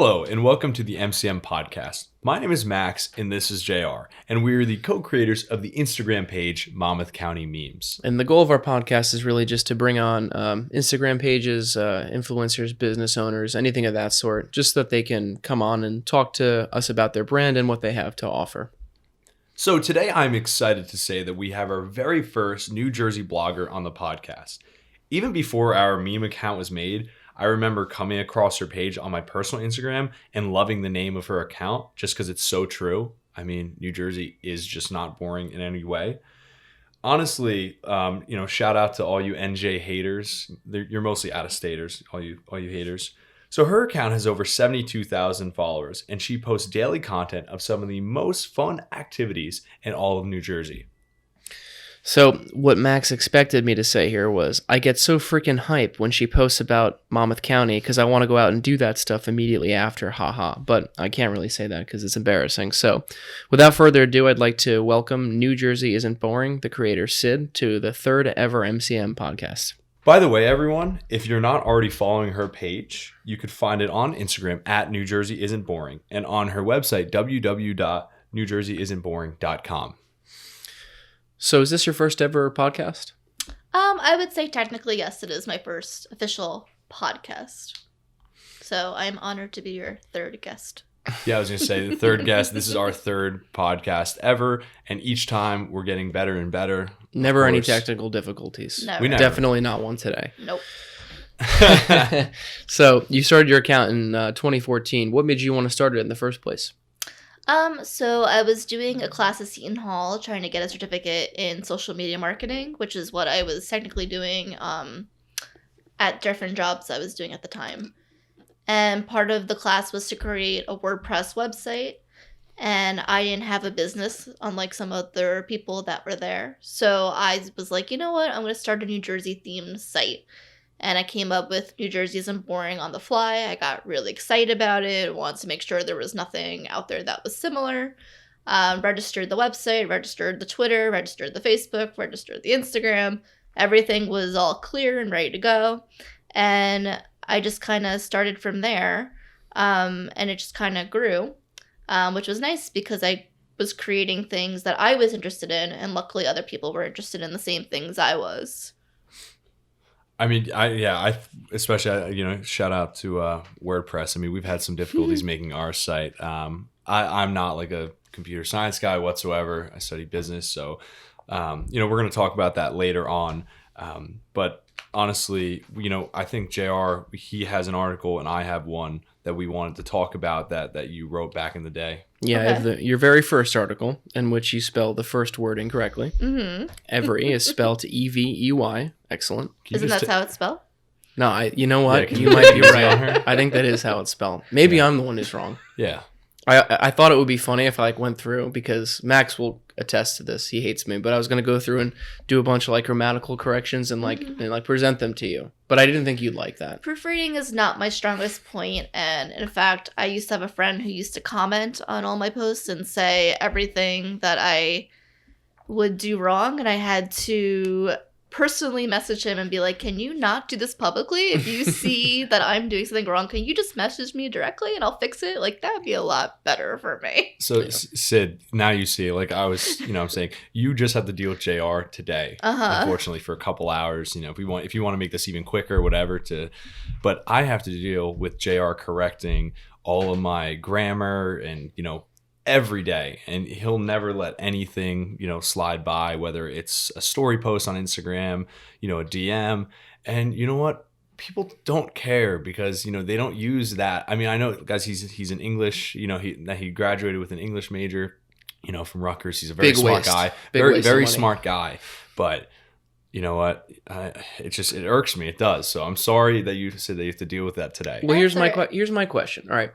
Hello, and welcome to the MCM Podcast. My name is Max, and this is JR, and we are the co-creators of the Instagram page, Monmouth County Memes. And the goal of our podcast is really just to bring on Instagram pages, influencers, business owners, anything of that sort, just so that they can come on and talk to us about their brand and what they have to offer. So today I'm excited to say that we have our very first New Jersey blogger on the podcast. Even before our meme account was made, I remember coming across her page on my personal Instagram and loving the name of her account just because it's so true. I mean, New Jersey is just not boring in any way. Honestly, shout out to all you NJ haters. You're mostly out-of-staters, all you haters. So her account has over 72,000 followers, and she posts daily content of some of the most fun activities in all of New Jersey. So what Max expected me to say here was, I get so freaking hype when she posts about Monmouth County because I want to go out and do that stuff immediately after, haha. But I can't really say that because it's embarrassing. So without further ado, I'd like to welcome New Jersey Isn't Boring, the creator Sid, to the third ever MCM podcast. By the way, everyone, if you're not already following her page, you could find it on Instagram at New Jersey Isn't Boring and on her website, www.newjerseyisn'tboring.com. So is this your first ever podcast? I would say technically, yes, it is my first official podcast. So I'm honored to be your third guest. Yeah, I was going to say the third guest. This is our third podcast ever. And each time we're getting better and better. Never any technical difficulties. Never. Definitely not one today. Nope. So you started your account in 2014. What made you want to start it in the first place? So I was doing a class at Seton Hall trying to get a certificate in social media marketing, which is what I was technically doing at different jobs I was doing at the time. And part of the class was to create a WordPress website. And I didn't have a business, unlike some other people that were there. So I was like, you know what? I'm going to start a New Jersey themed site. And I came up with New Jersey Isn't Boring on the fly. I got really excited about it. Wanted to make sure there was nothing out there that was similar. Registered the website, registered the Twitter, registered the Facebook, registered the Instagram. Everything was all clear and ready to go. And I just kind of started from there. And it just kind of grew, which was nice because I was creating things that I was interested in. And luckily other people were interested in the same things I was. I mean, I especially, shout out to WordPress. I mean, we've had some difficulties making our site. I'm not like a computer science guy whatsoever. I study business. So, we're going to talk about that later on. But honestly, I think JR, he has an article and I have one that we wanted to talk about that you wrote back in the day. Yeah, okay. I have your very first article in which you spell the first word incorrectly. Mm-hmm. Every is spelled Evey. Excellent. Isn't that how it's spelled? No, you know what? Yeah, you might be right. I think that is how it's spelled. Maybe I'm the one who's wrong. Yeah. I thought it would be funny if I went through, because Max will attest to this. He hates me, but I was going to go through and do a bunch of grammatical corrections and present them to you. But I didn't think you'd like that. Proofreading is not my strongest point, and in fact, I used to have a friend who used to comment on all my posts and say everything that I would do wrong, and I had to personally message him and be like, can you not do this publicly? If you see that I'm doing something wrong, can you just message me directly and I'll fix it? That would be a lot better for me. So Sid, now you see, I was, I'm saying you just have to deal with JR today, unfortunately, for a couple hours, if you want to make this even quicker or whatever but I have to deal with JR correcting all of my grammar and, every day, and he'll never let anything slide by, whether it's a story post on Instagram, a DM. And you know what, people don't care because they don't use that. I mean, I know, guys, he's an English, he graduated with an English major, from Rutgers. He's a very smart guy, very smart guy, but you know what, it irks me. It does. So I'm sorry that you said that you have to deal with that today. Well, here's my question. All right,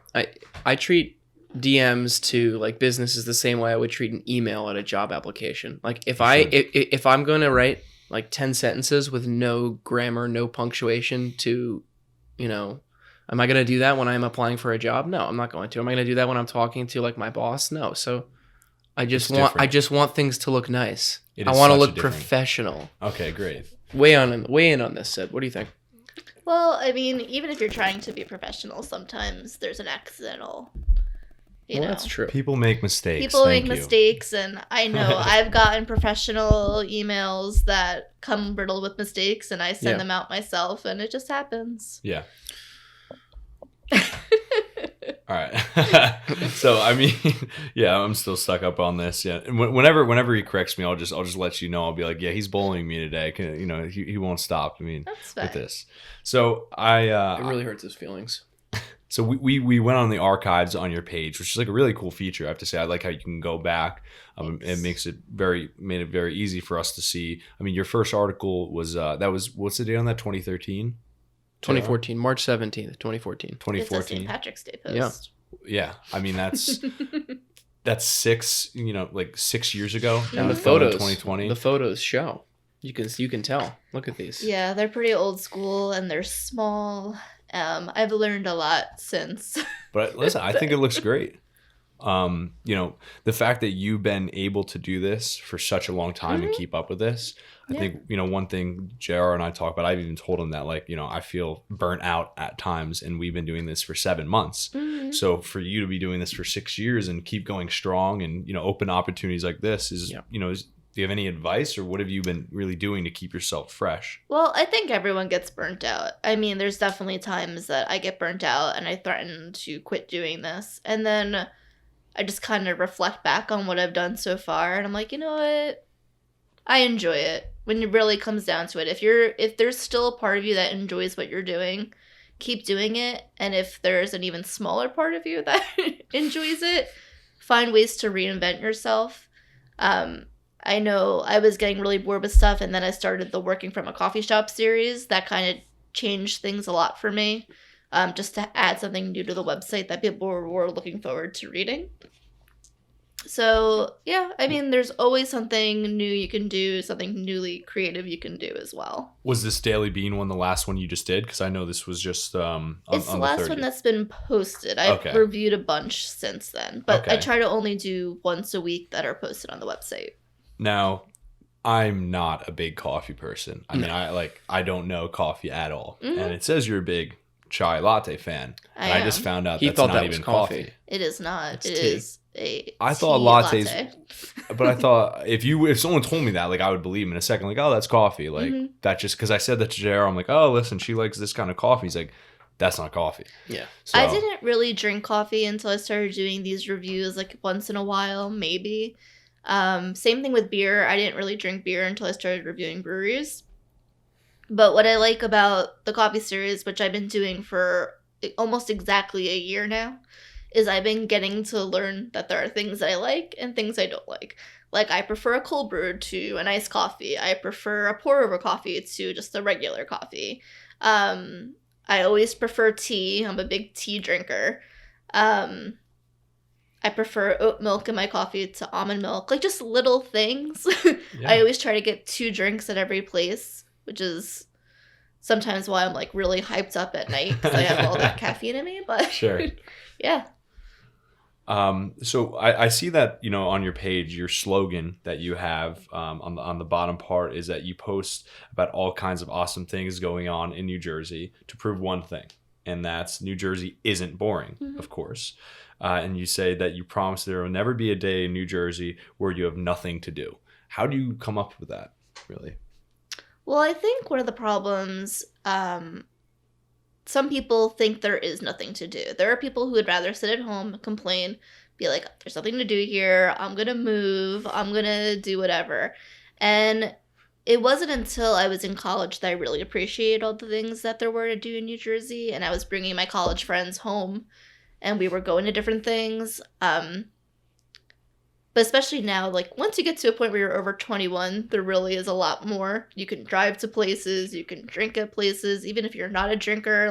I treat DMs to businesses the same way I would treat an email at a job application. If I'm going to write 10 sentences with no grammar, no punctuation to, am I going to do that when I'm applying for a job? No, I'm not going to. Am I going to do that when I'm talking to my boss? No. So I just want things to look nice. I want to look professional. Okay, great. Weigh in on this, Sid. What do you think? Well, I mean, even if you're trying to be professional, sometimes there's an accidental, you know. That's true. People make mistakes. People make mistakes, and I know I've gotten professional emails that come brittled with mistakes, and I send them out myself, and it just happens. Yeah. All right. So I mean, yeah, I'm still stuck up on this. Yeah, and whenever he corrects me, I'll just let you know. I'll be like, yeah, he's bullying me today. You know, he won't stop. I mean, with this. So it really hurts his feelings. So we went on the archives on your page, which is like a really cool feature. I have to say, I like how you can go back. It made it very easy for us to see. I mean, your first article was what's the date on that? 2013. 2014, March 17th, 2014. It's a St. Patrick's Day post. Yeah. I mean, that's 6 years ago. And the photos, 2020. The photos show. You can tell. Look at these. Yeah, they're pretty old school and they're small. I've learned a lot since. But listen, I think it looks great. The fact that you've been able to do this for such a long time and keep up with this, I think, one thing JR and I talk about, I've even told him that, I feel burnt out at times, and we've been doing this for 7 months. Mm-hmm. So for you to be doing this for 6 years and keep going strong and, open opportunities like this do you have any advice, or what have you been really doing to keep yourself fresh? Well, I think everyone gets burnt out. I mean, there's definitely times that I get burnt out and I threaten to quit doing this. And then I just kind of reflect back on what I've done so far, and I'm like, you know what? I enjoy it. When it really comes down to it, if there's still a part of you that enjoys what you're doing, keep doing it. And if there's an even smaller part of you that enjoys it, find ways to reinvent yourself. I know I was getting really bored with stuff, and then I started the Working from a Coffee Shop series. That kind of changed things a lot for me. Just to add something new to the website that people were looking forward to reading. So, yeah, I mean, there's always something new you can do, something newly creative you can do as well. Was this Daily Bean one the last one you just did? Because I know this was just it's the last one that's been posted. I've reviewed a bunch since then, but I try to only do once a week that are posted on the website. Now, I'm not a big coffee person. I mean, I don't know coffee at all. Mm-hmm. And it says you're a big chai latte fan. I just found out that's not even coffee. It is not. It is I thought lattes latte. But I thought if someone told me that, I would believe him in a second, oh, that's coffee. That just because I said that to JR, I'm like, oh, listen, she likes this kind of coffee. He's like, that's not coffee. Yeah. So, I didn't really drink coffee until I started doing these reviews once in a while, maybe. Same thing with beer. I didn't really drink beer until I started reviewing breweries. But what I like about the coffee series, which I've been doing for almost exactly a year now, is I've been getting to learn that there are things that I like and things I don't like. I prefer a cold brew to an iced coffee. I prefer a pour over coffee to just a regular coffee. I always prefer tea. I'm a big tea drinker. I prefer oat milk in my coffee to almond milk. Just little things. Yeah. I always try to get 2 drinks at every place, which is sometimes why I'm really hyped up at night because I have all that caffeine in me. But sure. Yeah. So I see that, on your page, your slogan that you have on the bottom part is that you post about all kinds of awesome things going on in New Jersey to prove one thing, and that's New Jersey isn't boring, of course. And you say that you promise there will never be a day in New Jersey where you have nothing to do. How do you come up with that, really? Well, I think one of the problems, some people think there is nothing to do. There are people who would rather sit at home, complain, be like, there's nothing to do here. I'm going to move. I'm going to do whatever. And it wasn't until I was in college that I really appreciated all the things that there were to do in New Jersey. And I was bringing my college friends home and we were going to different things. But especially now, once you get to a point where you're over 21, there really is a lot more. You can drive to places, you can drink at places, even if you're not a drinker.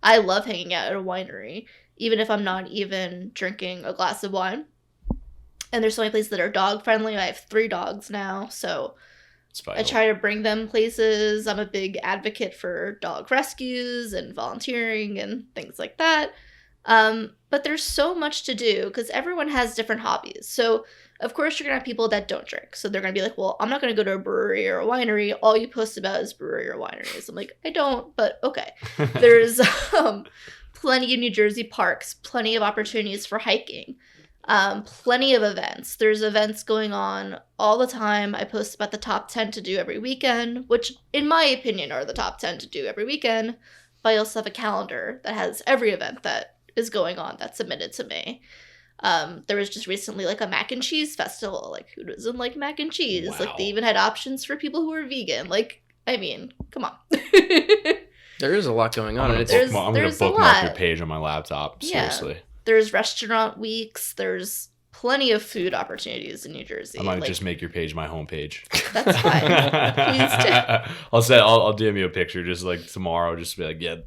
I love hanging out at a winery, even if I'm not even drinking a glass of wine. And there's so many places that are dog friendly. I have 3 dogs now, so I try to bring them places. I'm a big advocate for dog rescues and volunteering and things like that. But there's so much to do because everyone has different hobbies. So of course you're going to have people that don't drink. So they're going to be like, well, I'm not going to go to a brewery or a winery. All you post about is brewery or wineries. I'm like, I don't, but okay. There's plenty of New Jersey parks, plenty of opportunities for hiking, plenty of events. There's events going on all the time. I post about the top 10 to do every weekend, which in my opinion are the top 10 to do every weekend. But I also have a calendar that has every event that is going on that's submitted to me. There was just recently like a mac and cheese festival. Like, who doesn't like mac and cheese? Wow. Like, they even had options for people who are vegan. Like, I mean, come on. There is a lot going on. I'm going to bookmark your page on my laptop. Seriously. Yeah. There's restaurant weeks. There's plenty of food opportunities in New Jersey. I might just make your page my homepage. That's fine. Please do. I'll DM you a picture just like tomorrow. Just be like, yeah,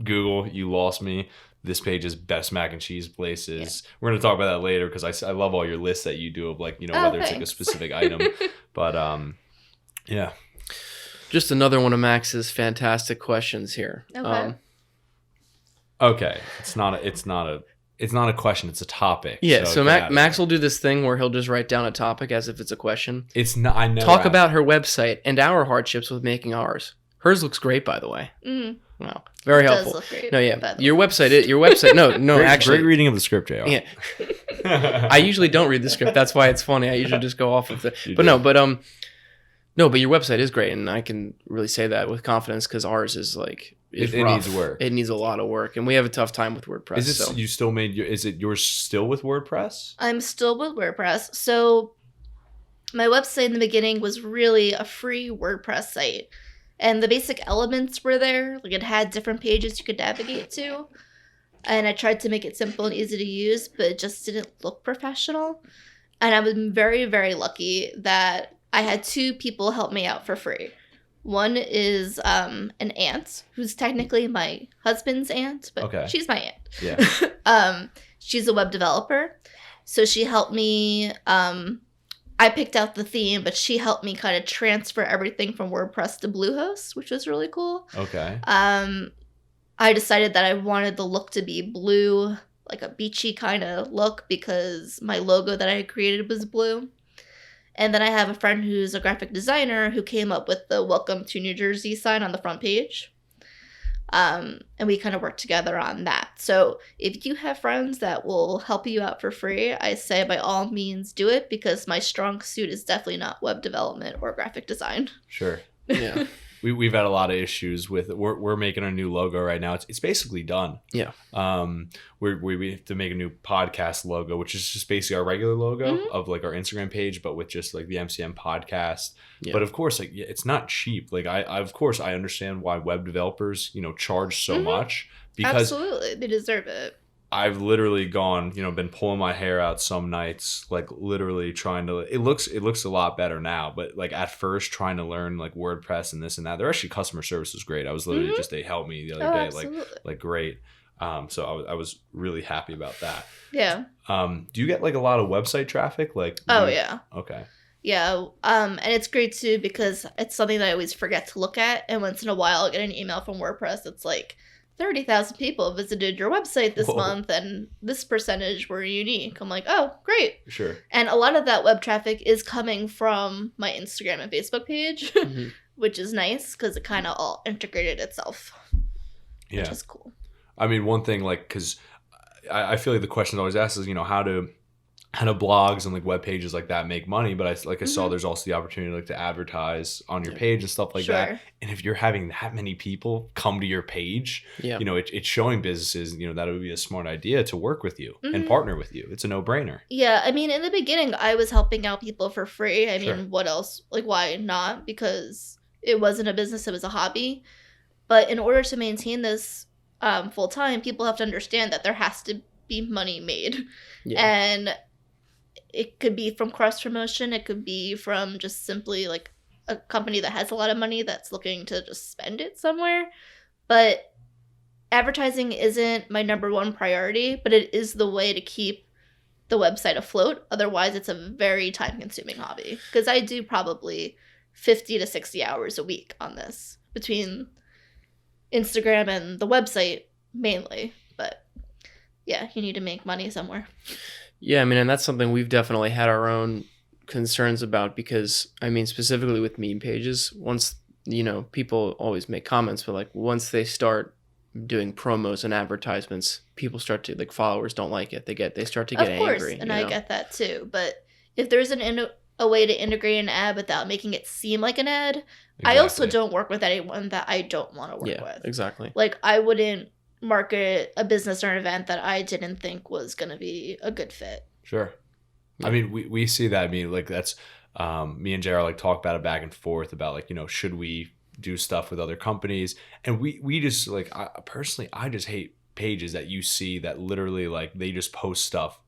Google, you lost me. This page is best mac and cheese places. Yeah. We're going to talk about that later because I love all your lists that you do of like, whether it's like a specific item. But yeah. Just another one of Max's fantastic questions here. Okay. Okay. It's not a question. It's a topic. Yeah. So Max will do this thing where he'll just write down a topic as if it's a question. It's not. I know. Talk about her website and our hardships with making ours. Hers looks great, by the way. Mm. Wow. Very helpful. Does look great, no, yeah. Your website. No, actually. Great reading of the script, JR. Yeah. I usually don't read the script. That's why it's funny. I usually just go off of it. But your website is great, and I can really say that with confidence because ours is like it needs work. It needs a lot of work, and we have a tough time with WordPress. Is it yours still with WordPress? I'm still with WordPress. So my website in the beginning was really a free WordPress site. And the basic elements were there. Like, it had different pages you could navigate to. And I tried to make it simple and easy to use, but it just didn't look professional. And I was very, very lucky that I had 2 people help me out for free. One is an aunt, who's technically my husband's aunt, but she's my aunt. Yeah. She's a web developer. So she helped me... I picked out the theme, but she helped me kind of transfer everything from WordPress to Bluehost, which was really cool. Okay. I decided that I wanted the look to be blue, like a beachy kind of look, because my logo that I had created was blue. And then I have a friend who's a graphic designer who came up with the Welcome to New Jersey sign on the front page. And we kind of worked together on that. So if you have friends that will help you out for free, I say by all means do it, because my strong suit is definitely not web development or graphic design. Sure. Yeah. We've had a lot of issues with it. We're making our new logo right now. It's basically done. Yeah. We have to make a new podcast logo, which is just basically our regular logo of like our Instagram page, but with just like the MCM podcast. Yeah. But of course, like it's not cheap. Like I understand why web developers, charge so much, because absolutely they deserve it. I've literally been pulling my hair out some nights, like literally trying to, it looks a lot better now, but like at first trying to learn like WordPress and this and that. Their actually customer service was great. I was literally they helped me the other day, absolutely. like great. So I was really happy about that. Yeah. Do you get like a lot of website traffic? Yeah. Okay. Yeah. And it's great too, because it's something that I always forget to look at. And once in a while I'll get an email from WordPress that's like, 30,000 people visited your website this month, and this percentage were unique. I'm like, oh, great. Sure. And a lot of that web traffic is coming from my Instagram and Facebook page, which is nice because it kind of all integrated itself. Yeah. Which is cool. I mean, one thing, like, because I feel like the question always asked is, how do blogs and like web pages like that make money? But I saw there's also the opportunity like to advertise on your page and stuff like that. And if you're having that many people come to your page, it's showing businesses, that it would be a smart idea to work with you and partner with you. It's a no-brainer. Yeah. I mean, in the beginning, I was helping out people for free. I mean, what else? Like, why not? Because it wasn't a business. It was a hobby. But in order to maintain this full time, people have to understand that there has to be money made. Yeah. And it could be from cross promotion. It could be from just simply like a company that has a lot of money that's looking to just spend it somewhere. But advertising isn't my number one priority, but it is the way to keep the website afloat. Otherwise, it's a very time consuming hobby, because I do probably 50 to 60 hours a week on this between Instagram and the website mainly. But yeah, you need to make money somewhere. Yeah, I mean, and that's something we've definitely had our own concerns about because, I mean, specifically with meme pages, once, people always make comments, but like once they start doing promos and advertisements, people start to, like, followers don't like it. They start to get angry. Of course, and I get that too. But if there's a way to integrate an ad without making it seem like an ad, exactly. I also don't work with anyone that I don't want to work with. Exactly. Like, I wouldn't market a business or an event that I didn't think was going to be a good fit. Sure. Yeah. I mean, we see that. I mean, like, that's me and JR like talk about it back and forth about, like, should we do stuff with other companies? And we just, like, I just hate pages that you see that literally, like, they just post stuff,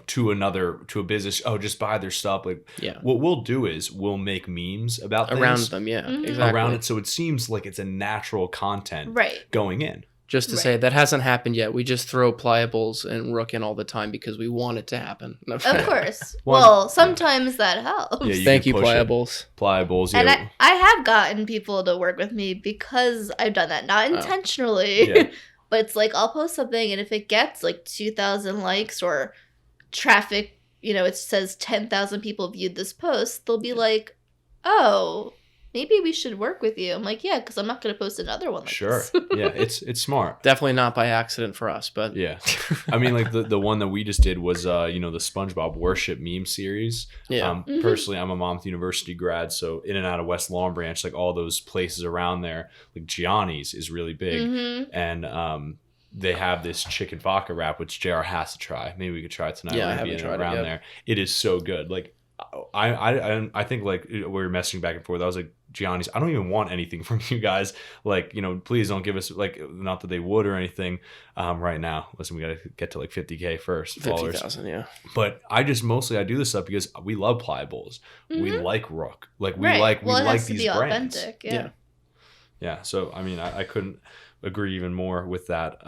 to a business. Oh, just buy their stuff. Like, what we'll do is we'll make memes about around things, them. Yeah, mm-hmm. exactly. Around it, so it seems like it's a natural content going in. Just to say, that hasn't happened yet. We just throw Pliables and Rook in all the time because we want it to happen. Of course. Well, sometimes that helps. Yeah, Thank you, Pliables. Pliables. And I have gotten people to work with me because I've done that. Not intentionally. But it's like, I'll post something, and if it gets like 2,000 likes or traffic, it says 10,000 people viewed this post, they'll be like, oh, maybe we should work with you. I'm like, yeah, because I'm not going to post another one like this. Yeah, it's smart. Definitely not by accident for us, but yeah. I mean, like, the one that we just did was the SpongeBob Worship meme series. Yeah. Personally, I'm a Monmouth University grad, so in and out of West Long Branch, like all those places around there, like Gianni's is really big, and they have this chicken vodka wrap, which JR has to try. Maybe we could try it tonight. Yeah, I haven't tried it yet. There. It is so good. Like, I think, like, we were messaging back and forth. I was like, Gianni's, I don't even want anything from you guys. Like, please don't give us, like, not that they would or anything right now. Listen, we got to get to like 50K first. 50,000, yeah. But I do this stuff because we love Pliables. Mm-hmm. We like Rook. Like, we like these brands. Authentic, yeah. So, I mean, I couldn't agree even more with that.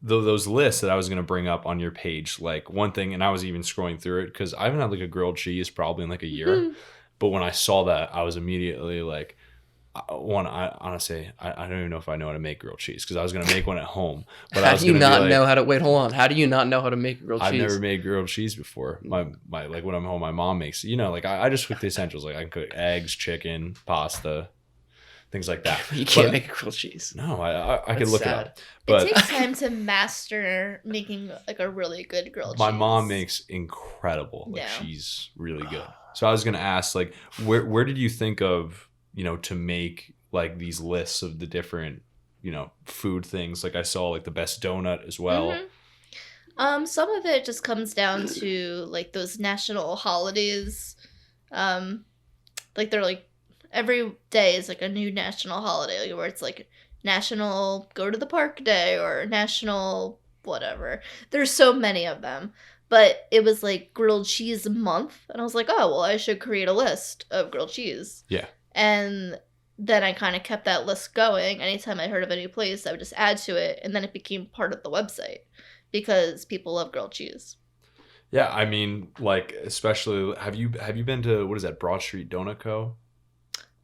Those lists that I was going to bring up on your page, like, one thing, and I was even scrolling through it because I haven't had like a grilled cheese probably in like a year. Mm-hmm. But when I saw that, I was immediately like, honestly, I don't even know if I know how to make grilled cheese because I was going to make one at home. But How do you not know how to make grilled cheese? I've never made grilled cheese before. My like, when I'm home, my mom makes it. Like, I just cook the essentials. Like, I can cook eggs, chicken, pasta, things like that. You can't make a grilled cheese. No, I could look it up. But it takes time to master making like a really good grilled cheese. My mom makes incredible. Like, she's really good. So I was gonna ask, like, where did you think of, to make like these lists of the different, food things? Like, I saw like the best donut as well. Mm-hmm. Some of it just comes down to like those national holidays. Like, they're like, every day is like a new national holiday where it's like National Go to the Park Day or National whatever. There's so many of them. But it was like grilled cheese month. And I was like, oh, well, I should create a list of grilled cheese. Yeah. And then I kind of kept that list going. Anytime I heard of a new place, I would just add to it. And then it became part of the website because people love grilled cheese. Yeah. I mean, like, especially, have you been to, what is that, Broad Street Donut Co.?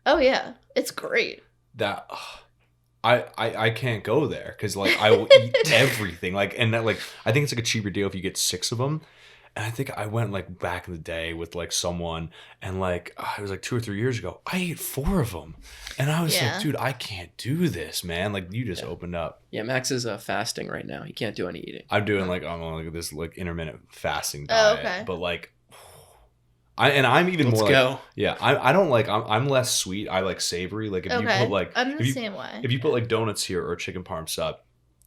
Oh, yeah. It's great. That... I can't go there because, like, I will eat everything. Like, and that, like, I think it's like a cheaper deal if you get 6 of them. And I think I went like back in the day with like someone, and like it was like 2 or 3 years ago. I ate 4 of them, and I was like, dude, I can't do this, man. Like, you just opened up. Yeah, Max is fasting right now. He can't do any eating. I'm doing I'm on like this like intermittent fasting diet, but like. I'm even more like, yeah, I don't like, I'm less sweet. I like savory. Like, if you put like, I'm the same way. If you put like donuts here or chicken parm sub,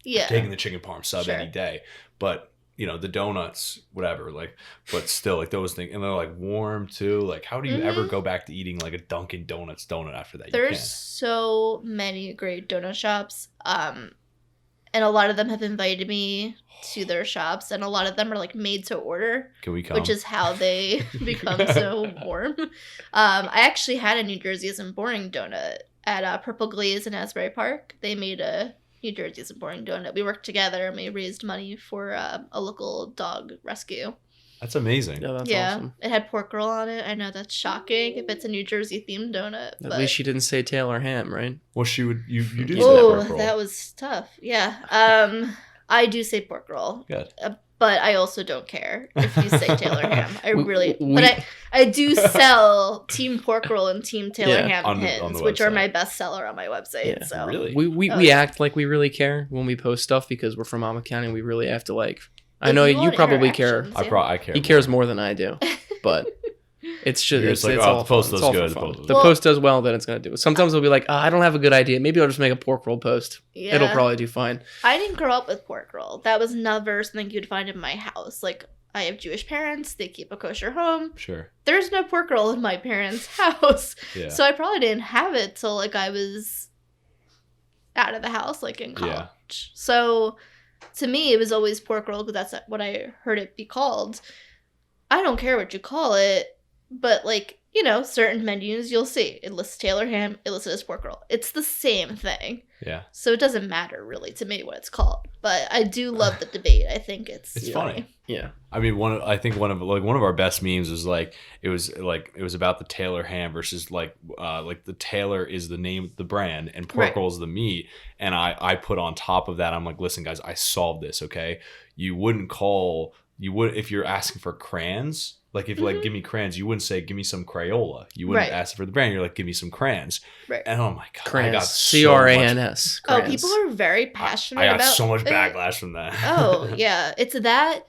I'm taking the chicken parm sub any day. But, the donuts, whatever, like, but still, like, those things, and they're like warm too. Like, how do you ever go back to eating like a Dunkin' Donuts donut after that? There's so many great donut shops. And a lot of them have invited me to their shops, and a lot of them are like made to order. Can we come? Which is how they become so warm. I actually had a New Jersey Isn't Boring donut at Purple Glaze in Asbury Park. They made a New Jersey Isn't Boring donut. We worked together and we raised money for a local dog rescue. That's amazing. Yeah, that's awesome. It had pork roll on it. I know that's shocking if it's a New Jersey themed donut. At least she didn't say tail or ham, right? Well, she would. You did say pork roll. Pork roll. That was tough. Yeah. I do say pork roll. Good. but I also don't care if you say Taylor ham. I do sell Team Pork Roll and Team Taylor ham pins, which are my best seller on my website. Yeah. So really, we act like we really care when we post stuff because we're from Monmouth County. We really have to like. I know you probably care. I care. He cares more than I do, but. It's just it's like, all the post fun. does good. The post does well, then it's gonna do it. Sometimes we'll be like, I don't have a good idea. Maybe I'll just make a pork roll post. Yeah. It'll probably do fine. I didn't grow up with pork roll. That was never something you'd find in my house. Like I have Jewish parents. They keep a kosher home. Sure. There's no pork roll in my parents' house. Yeah. So I probably didn't have it till like I was out of the house, like in college. Yeah. So to me, it was always pork roll because that's what I heard it be called. I don't care what you call it. But, like, you know, certain menus you'll see. It lists Taylor ham, it lists as pork roll. It's the same thing. Yeah. So it doesn't matter, really, to me what it's called. But I do love the debate. I think it's funny. Yeah. I mean, one of our best memes was, like, it was about the Taylor ham versus, like the Taylor is the name of the brand and pork roll is the meat. And I put on top of that, I'm like, listen, guys, I solved this, okay? You would, if you're asking for crayons... Like, if like, give me crayons, you wouldn't say, give me some Crayola. You wouldn't ask for the brand. You're like, give me some crayons. Right. And oh my God. Crayons. I got C-R-A-N-S. Oh, people are very passionate about I got so much backlash from that. Oh, yeah. It's that.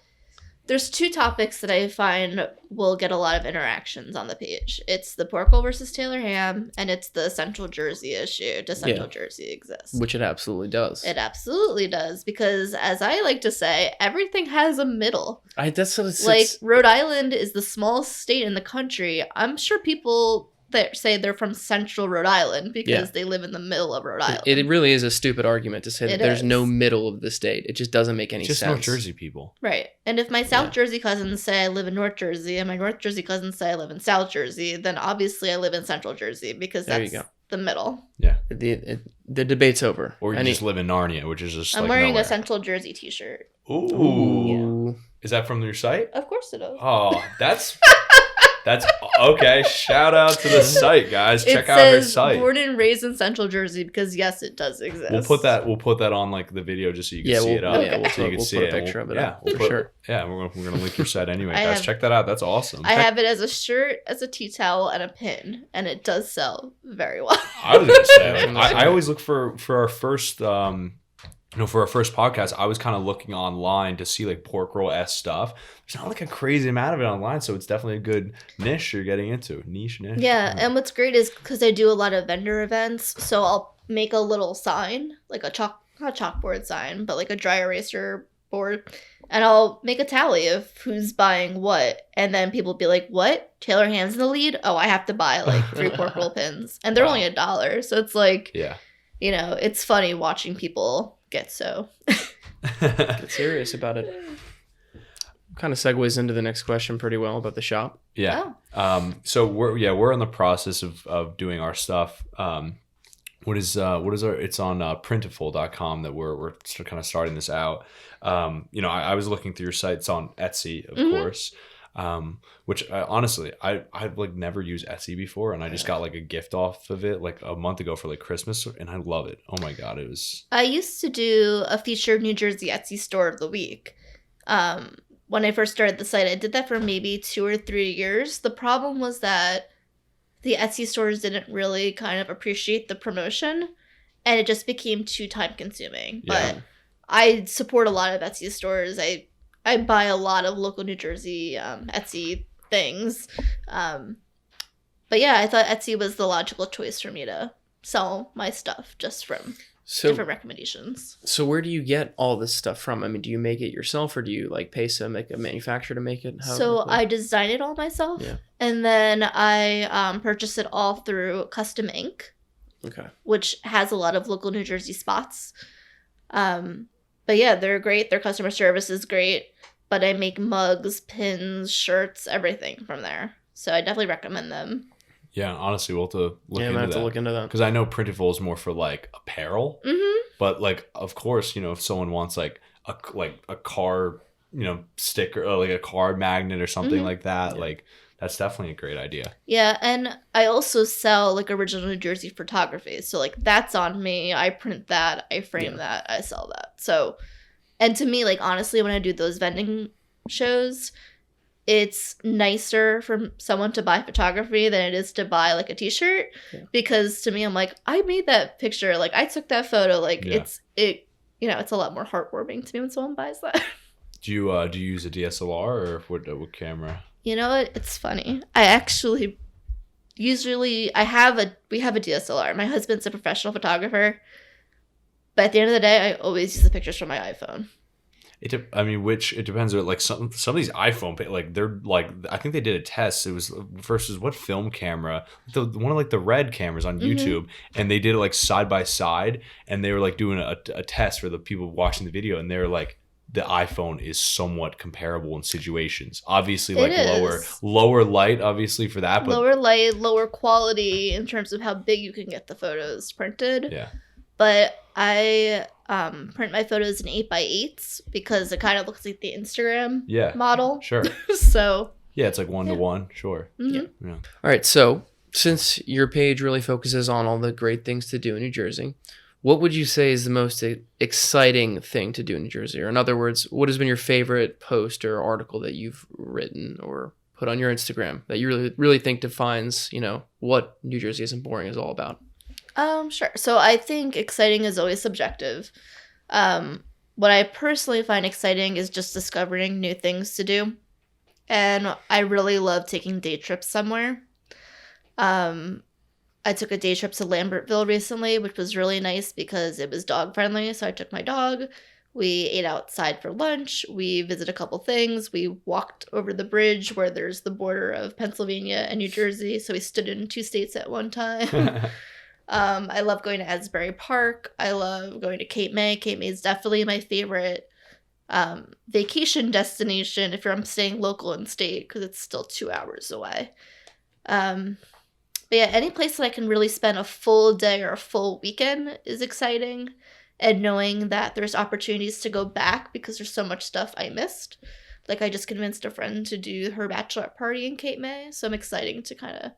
There's two topics that I find will get a lot of interactions on the page. It's the pork roll versus Taylor ham, and it's the Central Jersey issue. Does Central Jersey exist? Which it absolutely does. It absolutely does, because as I like to say, everything has a middle. That's what it's like. Rhode Island is the smallest state in the country. I'm sure people that say they're from Central Rhode Island because they live in the middle of Rhode Island. It really is a stupid argument to say that there's no middle of the state. It just doesn't make any sense. Just North Jersey people. Right. And if my South Jersey cousins say I live in North Jersey and my North Jersey cousins say I live in South Jersey, then obviously I live in Central Jersey because that's the middle. Yeah. The debate's over. Or you just live in Narnia, which is just I'm wearing a Central Jersey t-shirt. Ooh. Yeah. Is that from your site? Of course it is. Oh, that's okay. Shout out to the site, guys. Check out her site. Born and raised in Central Jersey because yes, it does exist. We'll put that on like the video just so you can see it up. Yeah, we'll put a picture of it. Yeah, sure. Yeah, we're gonna link your site anyway, guys. Check that out. That's awesome. I have it as a shirt, as a tea towel, and a pin, and it does sell very well. I was gonna say, I always look for our first. For our first podcast, I was kind of looking online to see like pork roll-esque stuff. There's not like a crazy amount of it online, so it's definitely a good niche you're getting into. Niche. Yeah, and what's great is because I do a lot of vendor events, so I'll make a little sign, like not a chalkboard sign, but like a dry eraser board, and I'll make a tally of who's buying what, and then people be like, what? Taylor ham's in the lead? Oh, I have to buy like 3 pork roll pins. And they're only $1, so it's like, you know, it's funny watching people get serious about it. Kind of segues into the next question pretty well about the shop. Yeah. Oh. So we're in the process of doing our stuff. What is our? It's on printiful.com that we're kind of starting this out. I was looking through your site. It's on Etsy, of course. Which honestly, I've like never used Etsy before, and I just got like a gift off of it like a month ago for like Christmas, and I love it. Oh my God, it was. I used to do a featured New Jersey Etsy store of the week. When I first started the site, I did that for maybe 2 or 3 years. The problem was that the Etsy stores didn't really kind of appreciate the promotion, and it just became too time consuming. Yeah. But I support a lot of Etsy stores. I buy a lot of local New Jersey Etsy things. But yeah, I thought Etsy was the logical choice for me to sell my stuff just from different recommendations. So where do you get all this stuff from? I mean, do you make it yourself or do you like pay a manufacturer to make it? I design it all myself. Yeah. And then I purchase it all through Custom Ink. Okay. Which has a lot of local New Jersey spots. But yeah, they're great. Their customer service is great. But I make mugs, pins, shirts, everything from there. So I definitely recommend them. Yeah, honestly, we'll have to look into that. Because I know Printiful is more for like apparel. Mm-hmm. But like, of course, if someone wants like a car, sticker or like a card magnet or something like that, like that's definitely a great idea. Yeah, and I also sell like original New Jersey photography. So like that's on me. I print that, I frame that, I sell that. So And to me, like, honestly, when I do those vending shows, it's nicer for someone to buy photography than it is to buy like a t-shirt. Because to me, I'm like, I made that picture, like I took that photo, like it's a lot more heartwarming to me when someone buys that. Do you use a DSLR or what camera? You know what? It's funny. I actually we have a DSLR. My husband's a professional photographer, but at the end of the day, I always use the pictures from my iPhone. It depends. Like some of these iPhone, like they're like, I think they did a test. It was versus what film camera, one of like the Red cameras on YouTube, and they did it like side by side, and they were like doing a test for the people watching the video, and they're like, the iPhone is somewhat comparable in situations. Obviously, like lower light, obviously for that, but lower light, lower quality in terms of how big you can get the photos printed. Yeah. But I print my photos in 8x8s because it kind of looks like the Instagram model. Sure. So yeah, it's like 1-to-1. Sure. Mm-hmm. Yeah. All right. So since your page really focuses on all the great things to do in New Jersey, what would you say is the most exciting thing to do in New Jersey? Or in other words, what has been your favorite post or article that you've written or put on your Instagram that you really think defines, what New Jersey Isn't Boring is all about? Sure. So I think exciting is always subjective. What I personally find exciting is just discovering new things to do. And I really love taking day trips somewhere. I took a day trip to Lambertville recently, which was really nice because it was dog friendly. So I took my dog. We ate outside for lunch. We visited a couple things. We walked over the bridge where there's the border of Pennsylvania and New Jersey. So we stood in 2 states at one time. I love going to Asbury Park. I love going to Cape May. Cape May is definitely my favorite vacation destination if I'm staying local in state because it's still 2 hours away. But yeah, any place that I can really spend a full day or a full weekend is exciting. And knowing that there's opportunities to go back because there's so much stuff I missed. Like I just convinced a friend to do her bachelorette party in Cape May. So I'm excited to kind of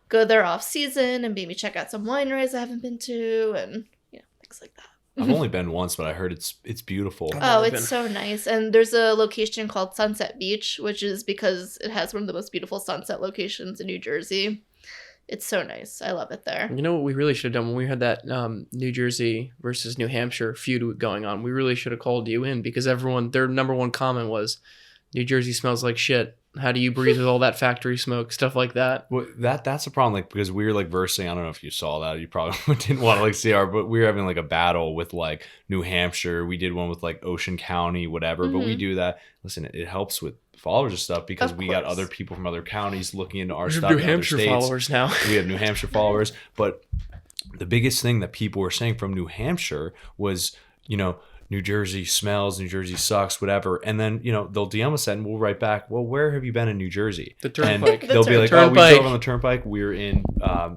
go there off season and maybe check out some wineries I haven't been to and things like that. I've only been once, but I heard it's beautiful. Oh, it's so nice. And there's a location called Sunset Beach, which is because it has one of the most beautiful sunset locations in New Jersey. It's so nice. I love it there. You know what we really should have done when we had that New Jersey versus New Hampshire feud going on? We really should have called you in because their number one comment was, New Jersey smells like shit. How do you breathe with all that factory smoke? Stuff like that. Well, that's a problem, like because we were like versing. I don't know if you saw that. You probably didn't want to like see but we were having like a battle with like New Hampshire. We did one with like Ocean County, whatever. But we do that. Listen, it helps with followers and stuff because we got other people from other counties looking into our stuff. New Hampshire followers now. We have New Hampshire followers, but the biggest thing that people were saying from New Hampshire was, New Jersey smells, New Jersey sucks, whatever. And then, they'll DM us that and we'll write back, well, where have you been in New Jersey? The Turnpike. And they'll be like, oh, we drove on the Turnpike. We were in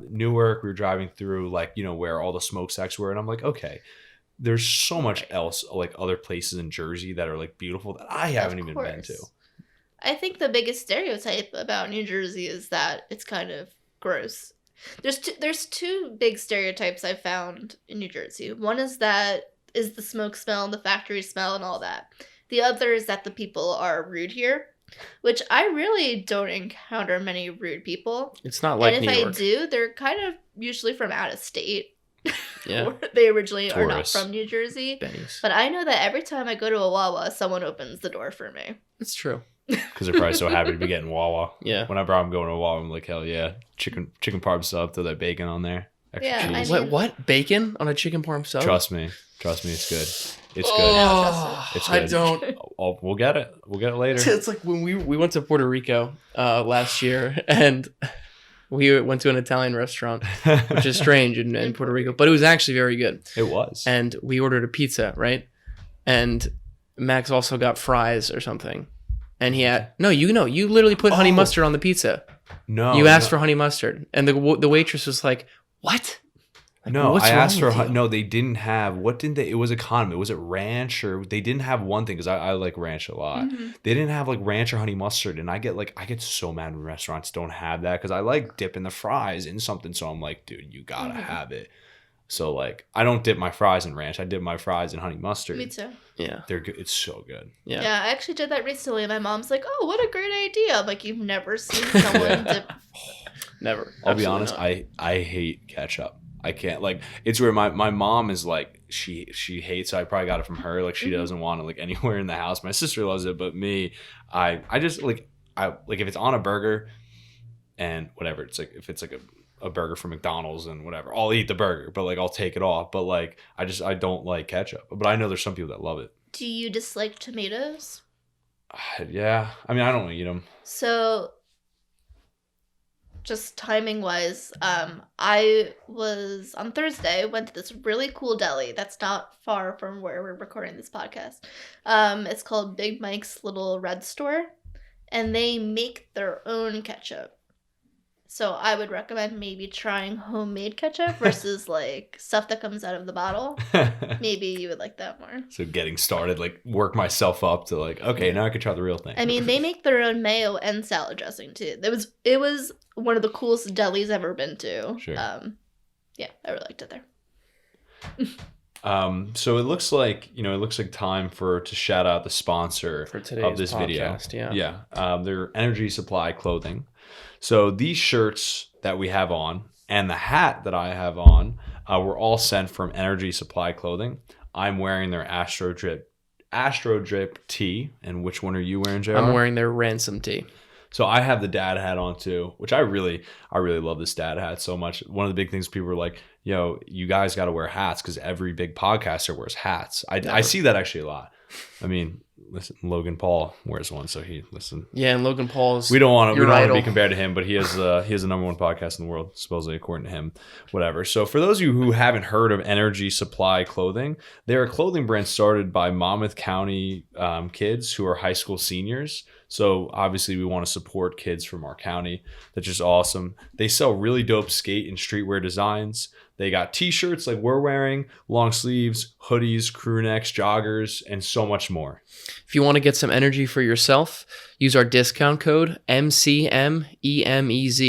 Newark. We were driving through where all the smokestacks were. And I'm like, okay, there's so much else, like other places in Jersey that are like beautiful that I haven't even been to. I think the biggest stereotype about New Jersey is that it's kind of gross. There's two big stereotypes I've found in New Jersey. One is the smoke smell and the factory smell and all that. The other is that the people are rude here, which I really don't encounter many rude people. It's not like New York. And if I do, they're kind of usually from out of state. Yeah. They originally are not from New Jersey. Benny's. But I know that every time I go to a Wawa, someone opens the door for me. It's true. Because they're probably so happy to be getting Wawa. Yeah. Whenever I'm going to a Wawa, I'm like, hell yeah. Chicken parm sub, throw that bacon on there. Extra cheese. What? Bacon on a chicken parm sub? Trust me, it's good. It's good. It's I good. don't. We'll get it. We'll get it later. It's like when we went to Puerto Rico last year, and we went to an Italian restaurant, which is strange in Puerto Rico, but it was actually very good. It was. And we ordered a pizza, right? And Max also got fries or something. And he had you literally put honey mustard on the pizza. No, you asked for honey mustard, and the waitress was like, "What?" Like, no, I asked for no. They didn't have. What didn't they? It was a condiment. Was it ranch or they didn't have one thing because I like ranch a lot. Mm-hmm. They didn't have like ranch or honey mustard, and I get so mad when restaurants don't have that because I like dipping the fries in something. So I'm like, dude, you gotta have it. So like I don't dip my fries in ranch. I dip my fries in honey mustard. Me too. Yeah. They're good. It's so good. Yeah. Yeah, I actually did that recently. And my mom's like, "Oh, what a great idea!" I'm like, you've never seen someone dip. Never. I'll be Absolutely honest. not. I hate ketchup. I can't like. It's where my mom is like she hates. So I probably got it from her. Like she doesn't want it like anywhere in the house. My sister loves it, but me, I just like if it's on a burger, and whatever. It's like if it's like a burger from McDonald's and whatever, I'll eat the burger, but like I'll take it off. But like I don't like ketchup. But I know there's some people that love it. Do you dislike tomatoes? Yeah, I mean I don't eat them. So, just timing wise, I was on Thursday, went to this really cool deli that's not far from where we're recording this podcast. It's called Big Mike's Little Red Store, and they make their own ketchup. So I would recommend maybe trying homemade ketchup versus like stuff that comes out of the bottle. Maybe you would like that more. So getting started, like work myself up to like, okay, now I can try the real thing. I mean, they make their own mayo and salad dressing too. It was one of the coolest delis I've ever been to. Sure. Yeah, I really liked it there. So it looks like time to shout out the sponsor For today's of this podcast, video. yeah. They're Energy Supply Clothing. So these shirts that we have on and the hat that I have on were all sent from Energy Supply Clothing. I'm wearing their Astro Drip tee. And which one are you wearing, JR? I'm wearing their Ransom tee. So I have the dad hat on too, which I really love this dad hat so much. One of the big things people were like, yo, you guys got to wear hats because every big podcaster wears hats. I see that actually a lot. I mean, listen, Logan Paul wears one, so Yeah, and Logan Paul's. We don't want to be idol. compared to him, but he has the number one podcast in the world, supposedly according to him. Whatever. So for those of you who haven't heard of Energy Supply Clothing, they're a clothing brand started by Monmouth County kids who are high school seniors. So obviously we want to support kids from our county. That's just awesome. They sell really dope skate and streetwear designs. They got t-shirts like we're wearing, long sleeves, hoodies, crew necks, joggers, and so much more. If you want to get some energy for yourself, use our discount code MCMEMEZ.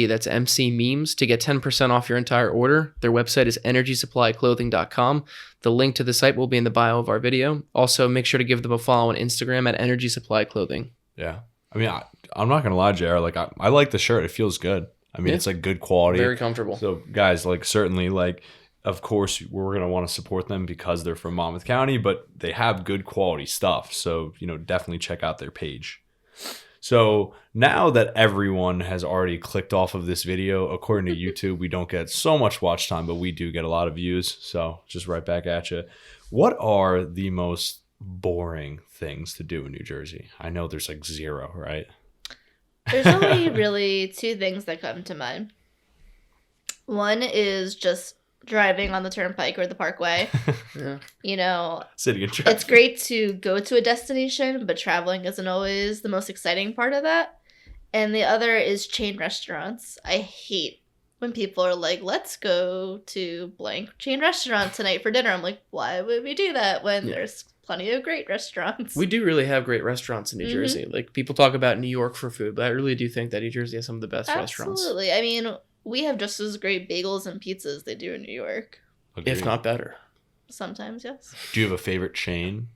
That's MC Memes to get 10% off your entire order. Their website is energysupplyclothing.com. The link to the site will be in the bio of our video. Also, make sure to give them a follow on Instagram at Energy Supply Clothing. Yeah. I mean, I'm not going to lie, JR. Like, I like the shirt. It feels good. I mean, it's like good quality. Very comfortable. So guys, like certainly like, of course we're going to want to support them because they're from Monmouth County, but they have good quality stuff. So, definitely check out their page. So now that everyone has already clicked off of this video, according to YouTube, we don't get so much watch time, but we do get a lot of views. So just right back at you. What are the most boring things to do in New Jersey? I know there's like zero, right? There's only really two things that come to mind. One is just driving on the turnpike or the parkway. Yeah. Sitting in traffic. It's great to go to a destination, but traveling isn't always the most exciting part of that. And the other is chain restaurants. I hate when people are like, let's go to blank chain restaurant tonight for dinner. I'm like, why would we do that when there's plenty of great restaurants? We do really have great restaurants in New Jersey. Like, people talk about New York for food, but I really do think that New Jersey has some of the best restaurants. Absolutely. I mean, we have just as great bagels and pizzas they do in New York. Agreed. If not better. Sometimes, yes. Do you have a favorite chain?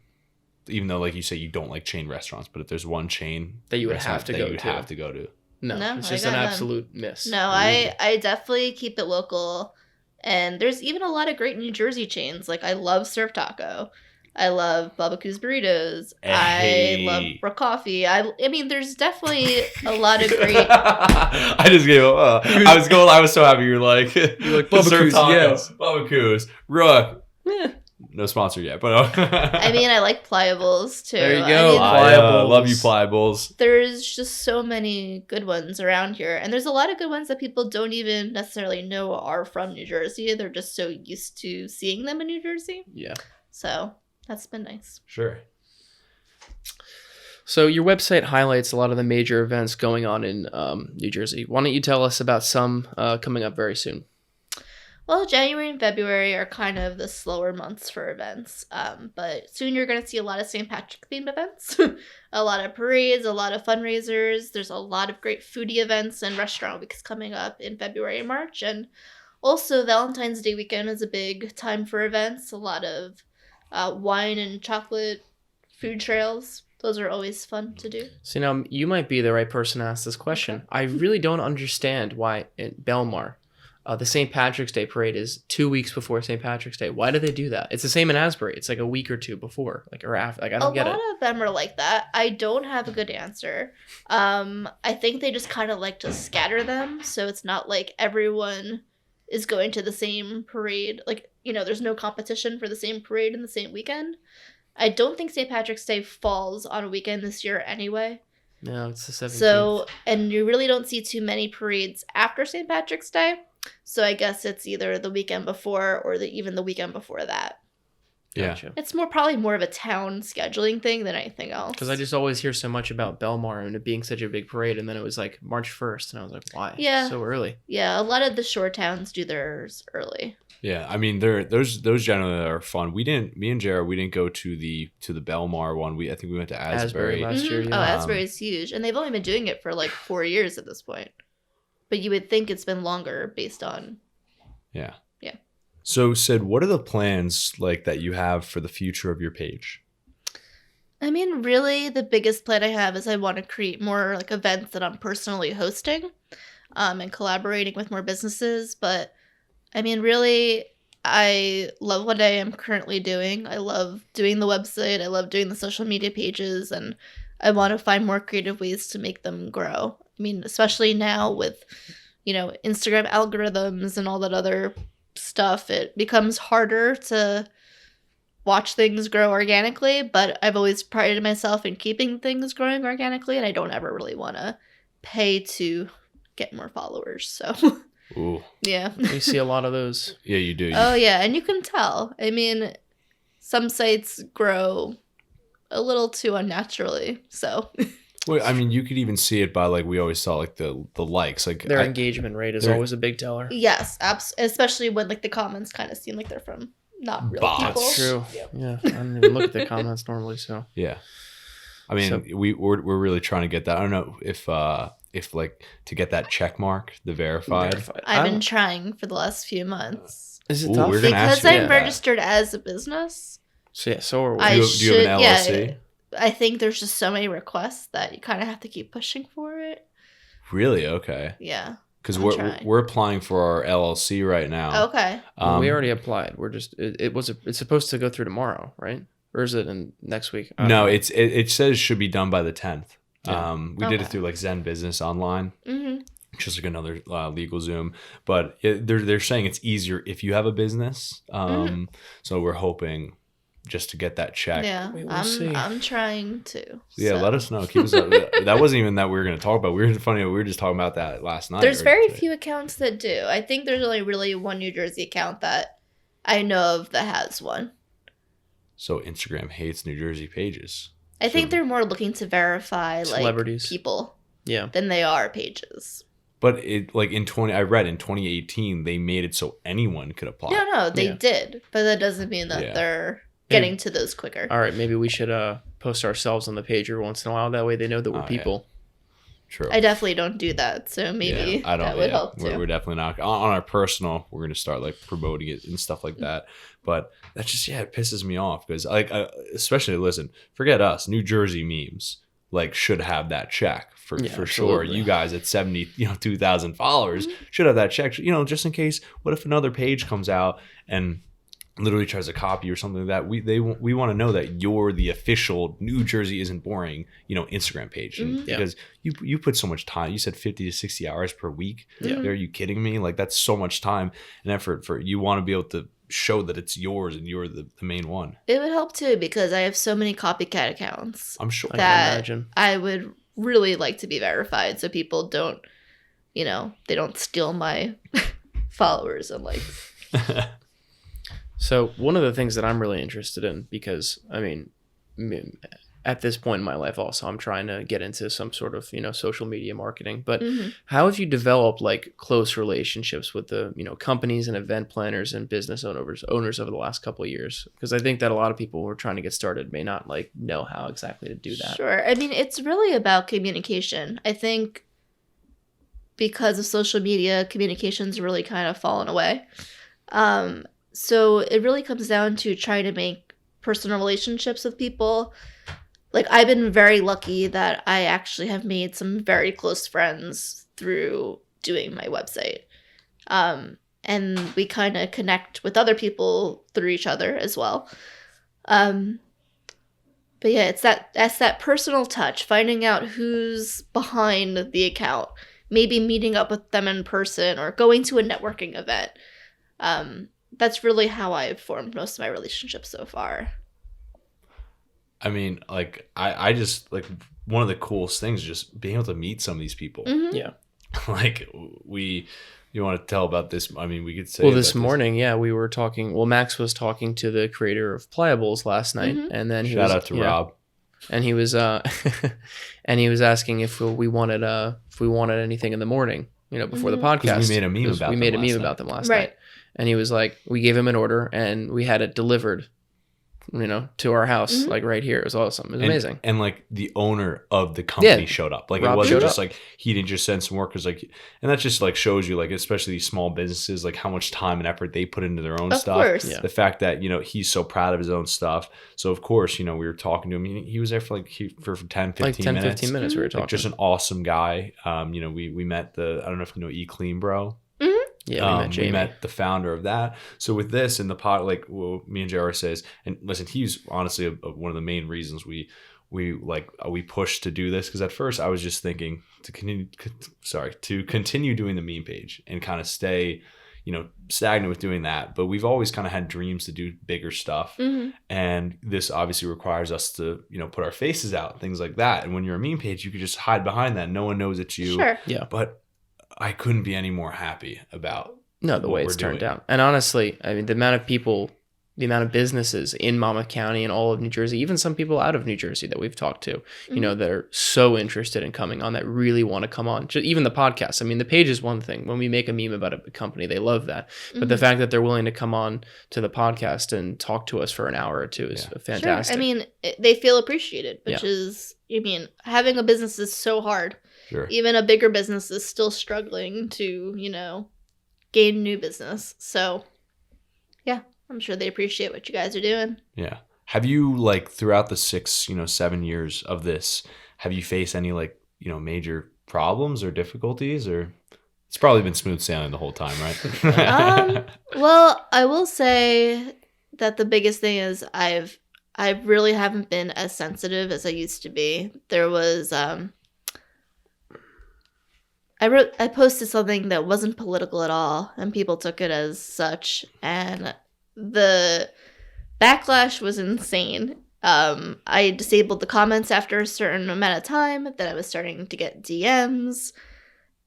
Even though, like you say, you don't like chain restaurants, but if there's one chain that you would have to go to. No, it's just an absolute miss. No, I definitely keep it local. And there's even a lot of great New Jersey chains. Like, I love Surf Taco. I love Babaku's Burritos. Hey. I love Brook Coffee. I mean, there's definitely a lot of great... I just gave up. I was so happy. You're like Babaku's, yes. Babaku's, Rook. No sponsor yet, but... I mean, I like Pliables, too. There you go. I love you, Pliables. There's just so many good ones around here. And there's a lot of good ones that people don't even necessarily know are from New Jersey. They're just so used to seeing them in New Jersey. Yeah. So... that's been nice. Sure. So your website highlights a lot of the major events going on in New Jersey. Why don't you tell us about some coming up very soon? Well, January and February are kind of the slower months for events. But soon you're going to see a lot of St. Patrick themed events, a lot of parades, a lot of fundraisers. There's a lot of great foodie events and restaurant weeks coming up in February and March. And Also, Valentine's Day weekend is a big time for events. A lot of wine and chocolate food trails. Those are always fun to do. So now you might be the right person to ask this question. I really don't understand why in Belmar, the St. Patrick's Day parade is 2 weeks before St. Patrick's Day. Why do they do that? It's the same in Asbury. It's like a week or two before, like or after. Like I don't get it. A lot of them are like that. I don't have a good answer. I think they just kind of like to scatter them, so it's not like everyone is going to the same parade. Like, you know, there's no competition for the same parade in the same weekend. I don't think St. Patrick's Day falls on a weekend this year anyway. No, it's the 17th. So, and you really don't see too many parades after St. Patrick's Day. So I guess it's either the weekend before or even the weekend before that. Yeah. Gotcha. It's probably more of a town scheduling thing than anything else. Because I just always hear so much about Belmar and it being such a big parade, and then it was like March 1st, and I was like, why? Yeah. So early. Yeah, a lot of the shore towns do theirs early. Yeah, I mean, those generally are fun. Me and Jared, we didn't go to the Belmar one. I think we went to Asbury. last year. Oh, Yeah. Asbury is huge, and they've only been doing it for like 4 years at this point. But you would think it's been longer based on. Yeah. Yeah. So, Sid, what are the plans like that you have for the future of your page? I mean, really, the biggest plan I have is I want to create more like events that I'm personally hosting, and collaborating with more businesses. But I mean, really, I love what I am currently doing. I love doing the website. I love doing the social media pages, and I want to find more creative ways to make them grow. I mean, especially now with, you know, Instagram algorithms and all that other stuff, it becomes harder to watch things grow organically, but I've always prided myself in keeping things growing organically, and I don't ever really want to pay to get more followers. So, Ooh. yeah. You see a lot of those. Yeah, you do. Oh, yeah, and you can tell. I mean, some sites grow a little too unnaturally, so. Well, I mean, you could even see it by like we always saw like the likes, like Their engagement rate is always a big teller. Yes, especially when like the comments kind of seem like they're from not real Bots. people. That's true. Yep. Yeah, I don't even look at the comments normally. So Yeah, I mean, we're really trying to get that. I don't know if like to get that check mark, the verified. I've been trying for the last few months. Is it Ooh, tough? we're gonna ask Because you I'm that. registered as a business. So yeah, so are we. I Do you have an LLC? Yeah, I think there's just so many requests that you kind of have to keep pushing for it. Really? Okay. Yeah. Because I'm trying. we're applying for our LLC right now. Okay. We already applied. We're just it's supposed to go through tomorrow, right? Or is it in next week? I don't No, know. it says it should be done by the 10th. Yeah. We did it Okay. through like Zen Business Online, Mm-hmm. just like another legal Zoom. But they're saying it's easier if you have a business. So we're hoping just to get that check. Yeah. We'll see. I'm trying to. Yeah, so. let us know. Keep us up. That wasn't even that we were going to talk about. We were just talking about that last night. There's or very today. few accounts that do. I think there's only really one New Jersey account that I know of that has one. So Instagram hates New Jersey pages. I think they're more looking to verify like Celebrities. people Yeah. than they are pages. But it like I read in 2018 they made it so anyone could apply. No, they Yeah. did, but that doesn't mean that Yeah. they're getting to those quicker. All right, maybe we should post ourselves on the page every once in a while. That way they know that we're Oh, people. True. I definitely don't do that, so maybe I don't, that would help too. We're definitely not on our personal. We're gonna start like promoting it and stuff like that. But that's just it pisses me off because like especially listen, forget us. New Jersey memes like should have that check for sure. absolutely. You guys at 2,000 followers should have that check. Just in case. What if another page comes out and literally tries to copy or something like that? We want to know that you're the official New Jersey Isn't Boring Instagram page. And because you put so much time. You said 50 to 60 hours per week. Yeah. Are you kidding me? Like that's so much time and effort for you want to be able to show that it's yours and you're the main one. It would help too because I have so many copycat accounts I'm sure. I can that imagine. I would really like to be verified so people don't, they don't steal my followers and likes. So one of the things that I'm really interested in, because I mean, at this point in my life also, I'm trying to get into some sort of, social media marketing. But how have you developed like close relationships with the, companies and event planners and business owners over the last couple of years? Because I think that a lot of people who are trying to get started may not like know how exactly to do that. Sure. I mean, it's really about communication. I think because of social media, communication's really kind of fallen away. So it really comes down to trying to make personal relationships with people. Like, I've been very lucky that I actually have made some very close friends through doing my website. And we kind of connect with other people through each other as well. But yeah, it's that personal touch, finding out who's behind the account, maybe meeting up with them in person or going to a networking event. That's really how I've formed most of my relationships so far. I mean, like, I just, like, one of the coolest things is just being able to meet some of these people. Mm-hmm. Yeah. Like, you want to tell about this? I mean, we could say. Well, this morning, we were talking. Well, Max was talking to the creator of Pliables last night, and then Shout out to Rob. And he was and he was asking if we wanted anything in the morning, before the podcast. We made a meme about. We made a meme about them last night, and he was like, we gave him an order, and we had it delivered, to our house, like right here. It was awesome. It was amazing. And like the owner of the company showed up. Like, Rob, it wasn't just like he didn't just send some workers. Like, and that just like shows you, like, especially these small businesses, like how much time and effort they put into their own stuff. Of course. Yeah. The fact that he's so proud of his own stuff. So of course, we were talking to him. He was there for 10, 15 minutes. 15 minutes. We were talking. Like, just an awesome guy. We met I don't know if you know eClean Bro. Yeah, we met Jamie. We met the founder of that. So with this in the pot, like, well, me and JR says, and listen, he's honestly one of the main reasons we pushed to do this, because at first I was just thinking to continue doing the meme page and kind of stay, stagnant with doing that. But we've always kind of had dreams to do bigger stuff, and this obviously requires us to put our faces out, things like that. And when you're a meme page, you can just hide behind that. No one knows it's you. Sure. Yeah. But I couldn't be any more happy about the way it's turned out. And honestly, I mean, the amount of people, the amount of businesses in Monmouth County and all of New Jersey, even some people out of New Jersey that we've talked to, that are so interested in coming on, that really want to come on. Even the podcast. I mean, the page is one thing. When we make a meme about a company, they love that. But the fact that they're willing to come on to the podcast and talk to us for an hour or two is fantastic. Sure. I mean, they feel appreciated, which is, having a business is so hard. Sure. Even a bigger business is still struggling to, gain new business. So, yeah, I'm sure they appreciate what you guys are doing. Yeah. Have you, like, throughout the 7 years of this, have you faced any, like, major problems or difficulties? Or it's probably been smooth sailing the whole time, right? Well, I will say that the biggest thing is I really haven't been as sensitive as I used to be. There was I posted something that wasn't political at all, and people took it as such, and the backlash was insane. I disabled the comments after a certain amount of time, then I was starting to get DMs,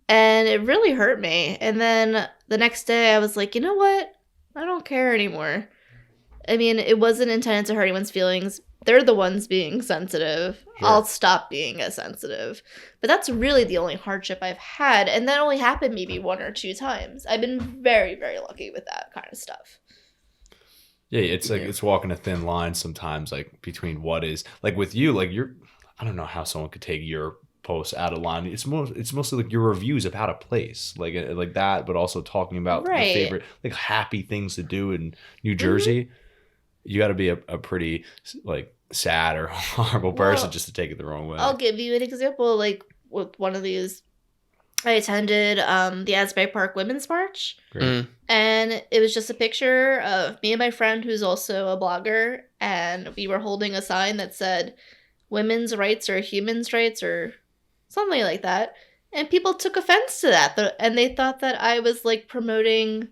and it really hurt me. And then the next day I was like, you know what? I don't care anymore. I mean, it wasn't intended to hurt anyone's feelings. They're the ones being sensitive. Sure. I'll stop being as sensitive. But that's really the only hardship I've had. And that only happened maybe 1 or 2 times. I've been very, very lucky with that kind of stuff. Yeah, it's like it's walking a thin line sometimes, like, between what is, like, with you, like, I don't know how someone could take your posts out of line. It's mostly like your reviews about a place, like that, but also talking about the favorite, like, happy things to do in New Jersey. You got to be a pretty, like, sad or horrible person just to take it the wrong way. I'll give you an example. Like, with one of these, I attended the Asbury Park Women's March. Great. And it was just a picture of me and my friend, who's also a blogger, and we were holding a sign that said women's rights or humans' rights or something like that. And people took offense to that, and they thought that I was, like, promoting,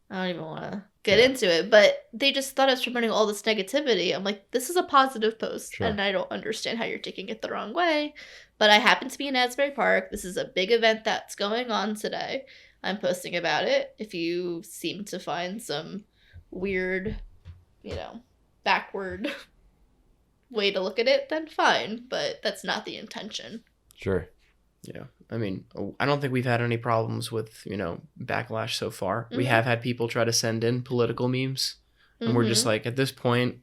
I don't even want to get into it, but they just thought I was promoting all this negativity. I'm like, this is a positive post, and I don't understand how you're taking it the wrong way. But I happen to be in Asbury Park. This is a big event that's going on today. I'm posting about it. If you seem to find some weird, backward way to look at it, then fine. But that's not the intention. Sure. Yeah. I mean, I don't think we've had any problems with, backlash so far. We have had people try to send in political memes, and we're just like, at this point,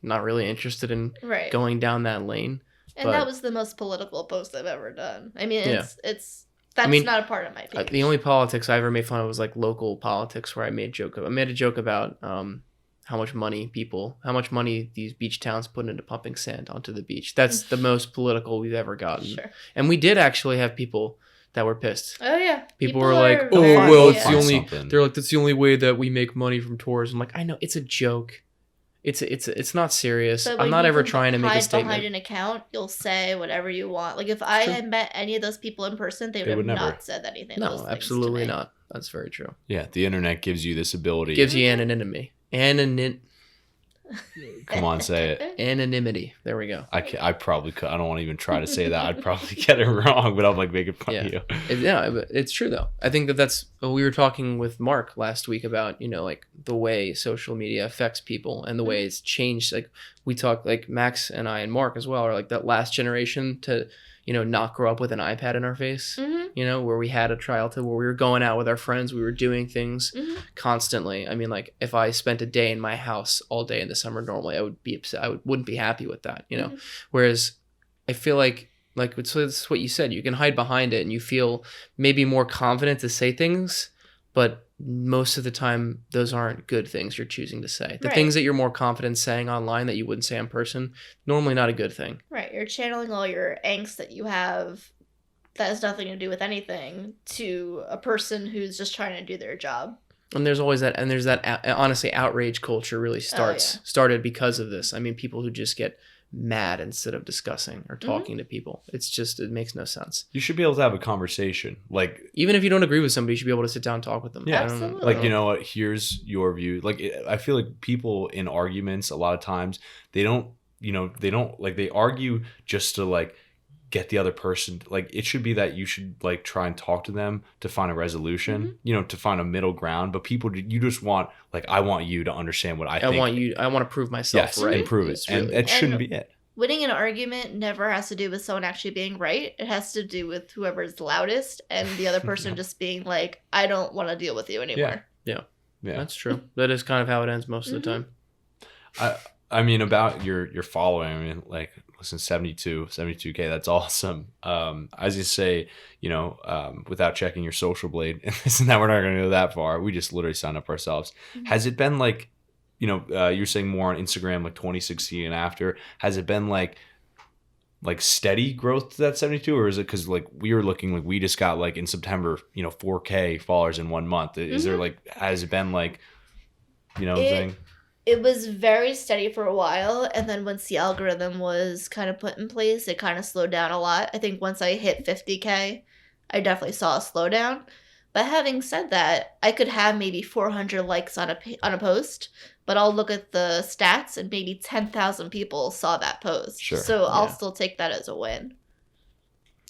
not really interested in going down that lane. And that was the most political post I've ever done. I mean, it's That's not a part of my page. The only politics I ever made fun of was like local politics, where I made a joke about how much money these beach towns put into pumping sand onto the beach. That's the most political we've ever gotten. Sure. And we did actually have people that were pissed. Oh yeah. People were like, "Oh, well, it's the only." They're like, "That's the only way that we make money from tours." I'm like, I know, it's a joke. It's not serious. I'm not ever trying to make a statement. Behind an account, you'll say whatever you want. Like if I had met any of those people in person, they would have not said anything. No, absolutely not. That's very true. Yeah, the internet gives you this ability. Gives you anonymity. Come on, say it. Anonymity. There we go. I probably could. I don't want to even try to say that. I'd probably get it wrong, but I'm like making fun of you. But it's true though. I think that's we were talking with Mark last week about, like the way social media affects people and the way it's changed. Like we talked, like Max and I and Mark as well are like that last generation to, not grow up with an iPad in our face, where we had a childhood where we were going out with our friends, we were doing things constantly. I mean, like if I spent a day in my house all day in the summer normally, I would be upset. I wouldn't be happy with that, Whereas I feel like it's what you said, you can hide behind it and you feel maybe more confident to say things, but most of the time those aren't good things you're choosing to say. The things that you're more confident saying online that you wouldn't say in person, normally not a good thing. Right. You're channeling all your angst that you have that has nothing to do with anything to a person who's just trying to do their job. And there's always that, honestly, outrage culture really started because of this. I mean, people who just get mad instead of discussing or talking to people. It makes no sense. You should be able to have a conversation. Like, even if you don't agree with somebody, you should be able to sit down and talk with them. Yeah, absolutely. Like, you know what? Here's your view. Like, I feel like people in arguments, a lot of times, they argue just to like get the other person. Like, it should be that you should like try and talk to them to find a resolution, to find a middle ground. But people, you just want, like, I want you to understand what I think. I want to prove myself right. And prove it. And it shouldn't be it. Winning an argument never has to do with someone actually being right. It has to do with whoever's loudest and the other person just being like, I don't want to deal with you anymore. Yeah. That's true. That is kind of how it ends most of the time. I mean, about your following, I mean, like, listen, 72K, that's awesome. I was just say, without checking your social blade, and this and that, we're not going to go that far. We just literally signed up ourselves. Has it been like, you're saying more on Instagram, like 2016 and after, has it been like steady growth to that 72, or is it because like we were looking, like we just got like in September, 4K followers in 1 month? Is there like, has it been like, what I'm saying? It was very steady for a while, and then once the algorithm was kind of put in place, it kind of slowed down a lot. I think once I hit 50K, I definitely saw a slowdown. But having said that, I could have maybe 400 likes on a post, but I'll look at the stats and maybe 10,000 people saw that post. Sure. So I'll still take that as a win.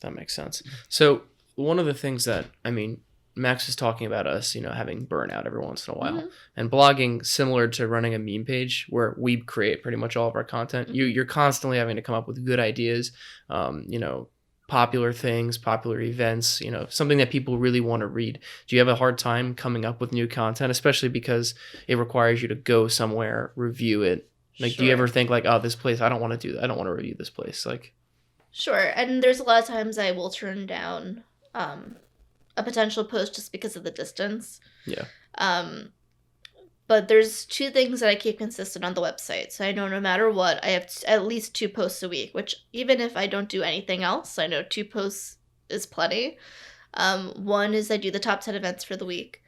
That makes sense. So one of the things that, Max is talking about us, having burnout every once in a while, and blogging, similar to running a meme page where we create pretty much all of our content. You're constantly having to come up with good ideas, popular things, popular events, something that people really want to read. Do you have a hard time coming up with new content, especially because it requires you to go somewhere, review it? Like, do you ever think like, oh, this place, I don't want to do that. I don't want to review this place. Like, sure. And there's a lot of times I will turn down, a potential post just because of the distance. Yeah. But there's two things that I keep consistent on the website. So I know no matter what, I have at least 2 posts a week, which even if I don't do anything else, I know 2 posts is plenty. One is I do the top 10 events for the week.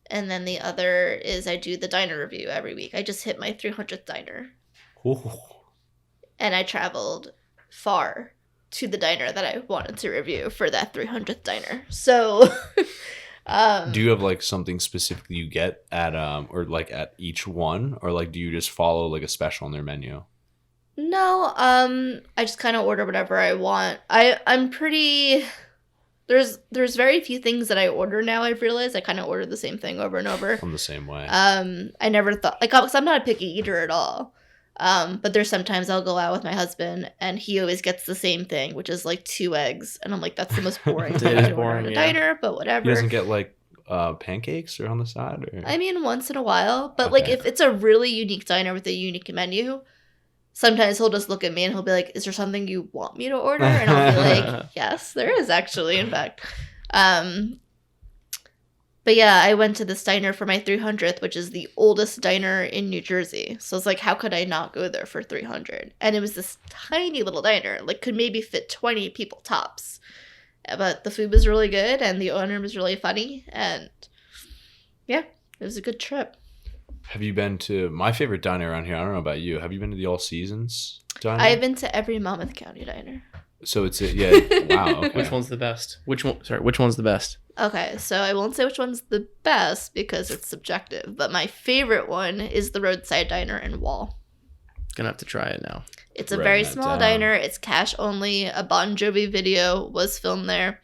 And then the other is I do the diner review every week. I just hit my 300th diner. Ooh. And I traveled far to the diner that I wanted to review for that 300th diner. So, do you have like something specific you get at or like at each one, or like do you just follow like a special on their menu? No, I just kind of order whatever I want. I'm pretty. There's very few things that I order now. I've realized I kind of order the same thing over and over. I'm the same way. I never thought cause I'm not a picky eater at all. But there's sometimes I'll go out with my husband and he always gets the same thing, which is like 2 eggs. And I'm like, that's the most boring thing to order in a diner, but whatever. He doesn't get like pancakes or on the side? Or? I mean, once in a while. But like if it's a really unique diner with a unique menu, sometimes he'll just look at me and he'll be like, is there something you want me to order? And I'll be like, yes, there is actually, in fact. But yeah, I went to this diner for my 300th, which is the oldest diner in New Jersey. So it's like, how could I not go there for 300? And it was this tiny little diner, like could maybe fit 20 people tops. But the food was really good and the owner was really funny. And yeah, it was a good trip. Have you been to my favorite diner around here? I don't know about you. Have you been to the All Seasons diner? I've been to every Monmouth County diner. So it's yeah. Wow. Okay. Which one's the best? Which one's the best? Okay, so I won't say which one's the best because it's subjective, but my favorite one is the Roadside Diner in Wall. Gonna have to try it now. It's a very small diner. It's cash only. A Bon Jovi video was filmed there.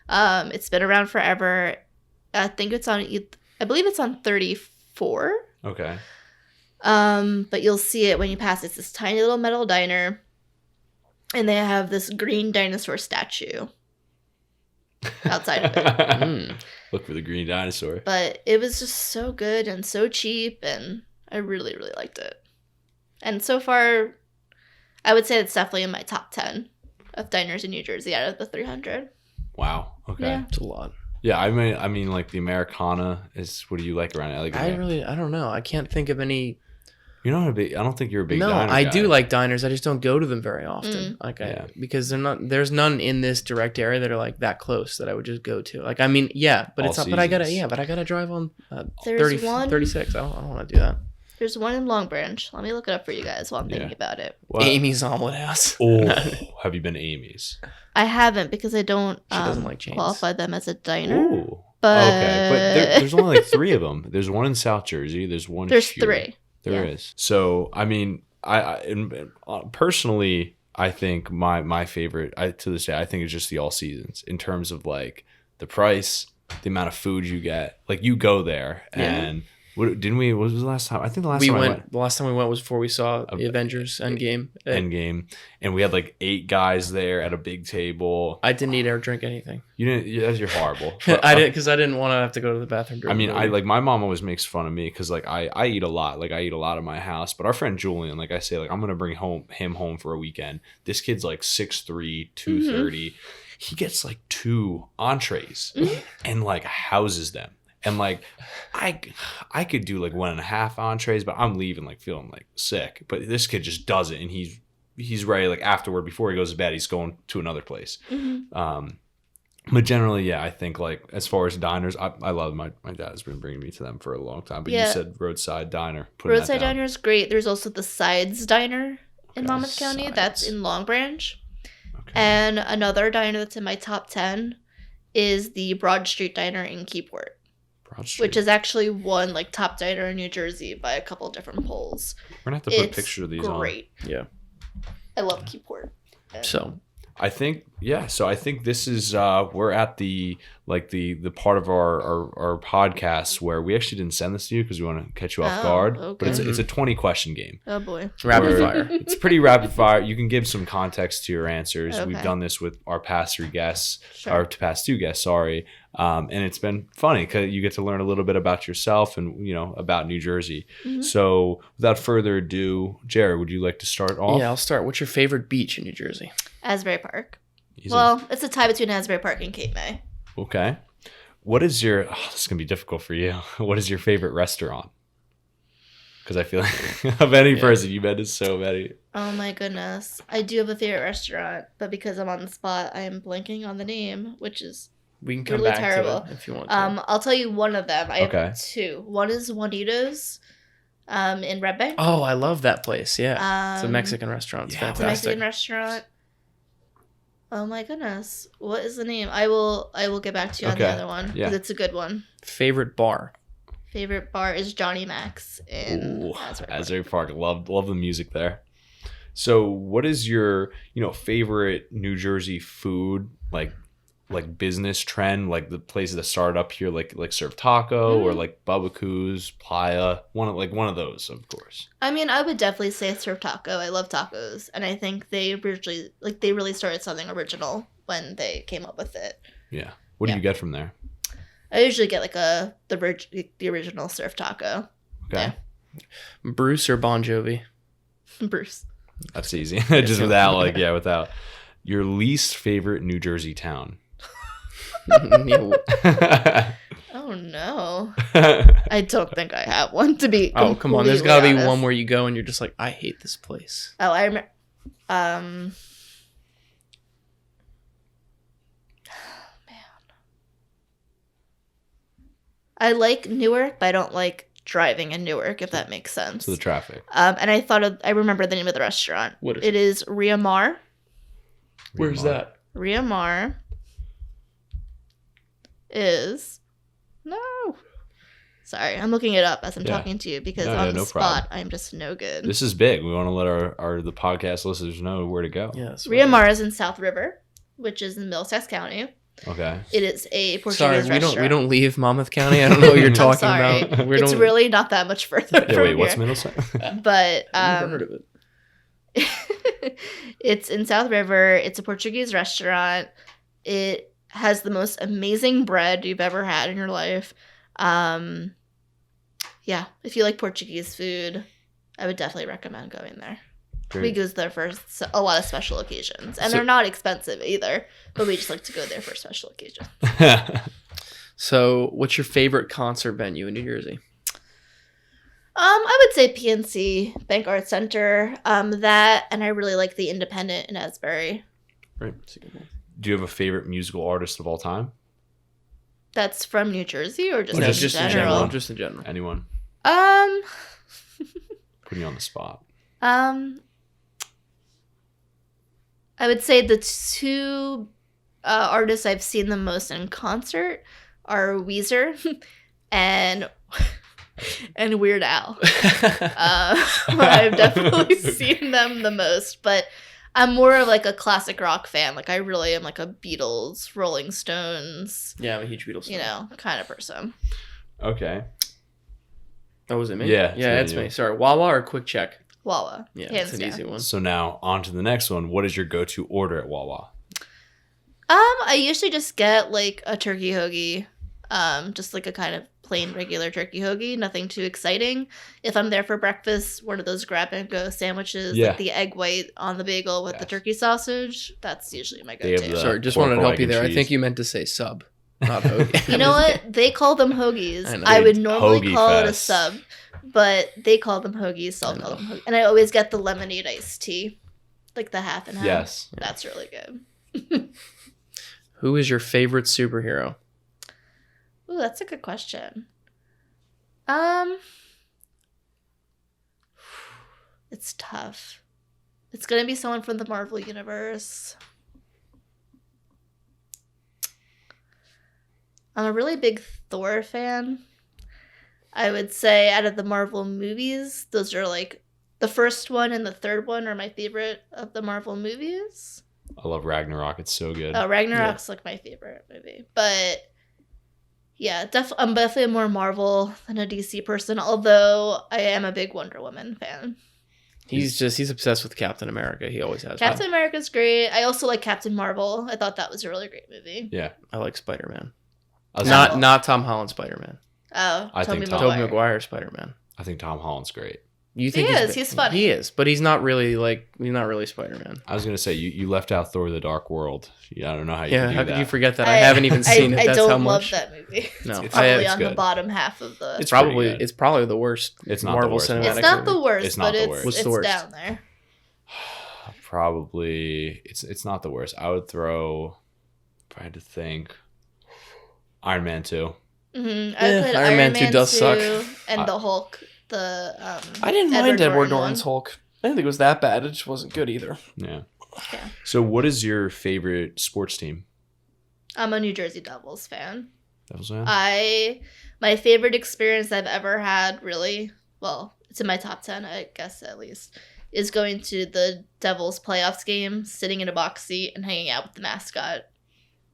It's been around forever. I think it's on. I believe it's on 34. Okay. But you'll see it when you pass. It's this tiny little metal diner, and they have this green dinosaur statue outside of it. Look for the green dinosaur. But it was just so good and so cheap, and I really, really liked it. And so far, I would say it's definitely in my top 10 of diners in New Jersey out of the 300. Wow. Okay. Yeah. It's a lot. Yeah, I mean, like the Americana is. What do you like around it? I don't know. I can't think of any. You're not a big. I don't think you're a big. No, diner I guy. do like diners. I just don't go to them very often. Because they're not. There's none in this direct area that are like that close that I would just go to. Like, I mean, yeah, but All it's not. Seasons. But I gotta drive on 36. I don't want to do that. There's one in Long Branch. Let me look it up for you guys while I'm thinking about it. What? Amy's Omelet House. Oh, have you been to Amy's? I haven't because I don't She doesn't like chains. qualify them as a diner. Ooh. But Okay, but there's only like 3 of them. There's one in South Jersey. There's one. There's here. 3. There is. So I mean, personally, I think my favorite to this day, I think it's just the All Seasons in terms of like the price, the amount of food you get. Like you go there and. What was the last time? I think the last time I went. The last time we went was before we saw the Avengers Endgame. And we had like 8 guys there at a big table. I didn't eat or drink anything. You didn't. You're horrible. I didn't because I didn't want to have to go to the bathroom. I mean, my mom always makes fun of me because like I eat a lot. Like I eat a lot in my house. But our friend Julian, like I say, like I'm gonna bring him home for a weekend. This kid's like 6'3", 230. He gets like 2 entrees and like houses them. And like, I could do like 1.5 entrees, but I'm leaving like feeling like sick. But this kid just does it, and he's ready. Like afterward, before he goes to bed, he's going to another place. But generally, yeah, I think like as far as diners, I love my dad has been bringing me to them for a long time. But you said Roadside Diner. Roadside Diner is great. There's also the Sides Diner in Monmouth County. That's in Long Branch. Okay. And another diner that's in my top 10 is the Broad Street Diner in Keyport. Which is actually one like top diner in New Jersey by a couple different polls. We're gonna have to put pictures of these on. Great. Yeah. I love Keyport. So I think this is we're at the part of our podcast where we actually didn't send this to you because we want to catch you off guard. Okay. But it's a 20 question game. Oh boy. Rapid fire. It's pretty rapid fire. You can give some context to your answers. Okay. We've done this with our past 3 guests, Sure. our past 2 guests, sorry. And it's been funny because you get to learn a little bit about yourself and, about New Jersey. So without further ado, Jared, would you like to start off? Yeah, I'll start. What's your favorite beach in New Jersey? Asbury Park. Easy. Well, it's a tie between Asbury Park and Cape May. Okay. What is this is going to be difficult for you. What is your favorite restaurant? Because I feel like of any person, you've been to so many. Oh my goodness. I do have a favorite restaurant, but because I'm on the spot, I am blanking on the name, which is We can come really back terrible. to it if you want to. I'll tell you one of them. I Okay. have 2. One is Juanito's in Red Bank. Oh, I love that place. Yeah. It's a Um, Mexican restaurant. It's It's a fantastic. Mexican restaurant. Oh my goodness. What is the name? I will get back to you on the Okay. other one because Yeah. it's a good one. Favorite bar? Favorite bar is Johnny Mac's in Ooh, Asbury Park. Asbury Park. Love the music there. So what is your, favorite New Jersey food, like business trend, like the places that started up here, like Surf Taco or like Bubba Coos, Playa, one of those, of course. I mean, I would definitely say Surf Taco. I love tacos, and I think they really started something original when they came up with it. Yeah. What do you get from there? I usually get like the original Surf Taco. Okay. Yeah. Bruce or Bon Jovi? Bruce. That's easy. Just without without your least favorite New Jersey town. Oh no. I don't think I have one to be. Oh, come on. There's got to be honest. one where you go and you're just like, I hate this place. Oh, I remember. I like Newark, but I don't like driving in Newark, if that makes sense. So the traffic. And I remember the name of the restaurant. What is it? It is Ria Mar. Where's that? Ria Mar is... No. Sorry, I'm looking it up as I'm talking to you because on the spot, I'm just no good. This is big. We want to let the podcast listeners know where to go. Yeah, Ria Mar is in South River, which is in Middlesex County. Okay. It is a Portuguese restaurant. We don't leave Monmouth County. I don't know what you're talking about. It's really not that much further from here. What's Middlesex? But I've never heard of it. It's in South River. It's a Portuguese restaurant. It has the most amazing bread you've ever had in your life. Yeah, if you like Portuguese food, I would definitely recommend going there. Great. We go there for a lot of special occasions, and they're not expensive either. But we just like to go there for special occasions. So, what's your favorite concert venue in New Jersey? I would say PNC, Bank Arts Center. That, and I really like the Independent in Asbury. Right. Do you have a favorite musical artist of all time? That's from New Jersey, or just in general? Just in general. Anyone? Putting you on the spot. I would say the two artists I've seen the most in concert are Weezer and Weird Al. I've definitely seen them the most, but I'm more of like a classic rock fan. Like I really am like a Beatles, Rolling Stones. Yeah, I'm a huge Beatles fan. Kind of person. Okay. Oh, was it me? Yeah. It's me. Sorry, Wawa or Quick Check? Wawa. Yeah, it's an easy one. So now on to the next one. What is your go-to order at Wawa? I usually just get like a turkey hoagie, just like a kind of plain regular turkey hoagie, nothing too exciting. If I'm there for breakfast, one of those grab and go sandwiches, like the egg white on the bagel with the turkey sausage. That's usually my go-to. Sorry, just wanted to help you there. I think you meant to say sub, not hoagie. You know what? They call them hoagies. I would normally call it a sub, but they call them hoagies, so I'll call them hoagies. And I always get the lemonade iced tea, like the half and half. Yes. That's really good. Who is your favorite superhero? Ooh, that's a good question. It's tough. It's gonna be someone from the Marvel Universe. I'm a really big Thor fan. I would say out of the Marvel movies, those are like the first one and the third one are my favorite of the Marvel movies. I love Ragnarok. It's so good. Oh, Ragnarok's like my favorite movie. But yeah, I'm definitely a more Marvel than a DC person, although I am a big Wonder Woman fan. He's obsessed with Captain America. He always has. Captain America's great. I also like Captain Marvel. I thought that was a really great movie. Yeah. I like Spider-Man. Not Tom Holland Spider-Man. Oh, I think Tobey Maguire Spider-Man. I think Tom Holland's great. You think he's funny. He is, but he's not really Spider-Man. I was gonna say you left out Thor: The Dark World. I don't know how you. Yeah, how could you forget that? I haven't even seen it. I That's don't how much. love that movie. No, it's probably on the bottom half of the. It's probably the worst. It's not Marvel the worst. cinematic. It's not movie. the worst. It's not the worst. It's the worst? Down there. Probably it's not the worst. I would throw. If I had to think, Iron Man 2. Mm-hmm. Iron Man 2 does suck. And the Hulk. I didn't mind Edward Norton's Hulk. I didn't think it was that bad. It just wasn't good either. Yeah. So, what is your favorite sports team? I'm a New Jersey Devils fan. Devils fan? My favorite experience I've ever had, really, well, it's in my top 10, I guess, at least, is going to the Devils playoffs game, sitting in a box seat, and hanging out with the mascot.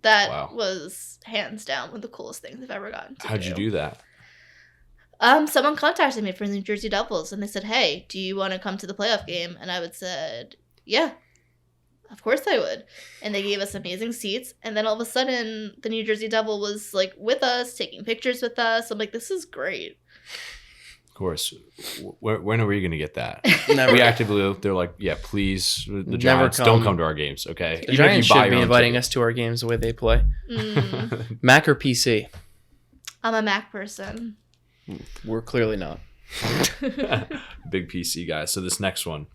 That was hands down one of the coolest things I've ever gotten to. How'd you do that? Someone contacted me from the New Jersey Devils, and they said, "Hey, do you want to come to the playoff game?" And I would said, "Yeah, of course I would." And they gave us amazing seats. And then all of a sudden, the New Jersey Devil was like with us, taking pictures with us. I'm like, this is great. Of course. When are we going to get that? Never. We actively, they're like, yeah, please, the Never Giants, come. don't come to our games, okay? The Giants should be inviting us to our games the way they play. Mac or PC? I'm a Mac person. We're clearly not. Big PC guy. So this next one.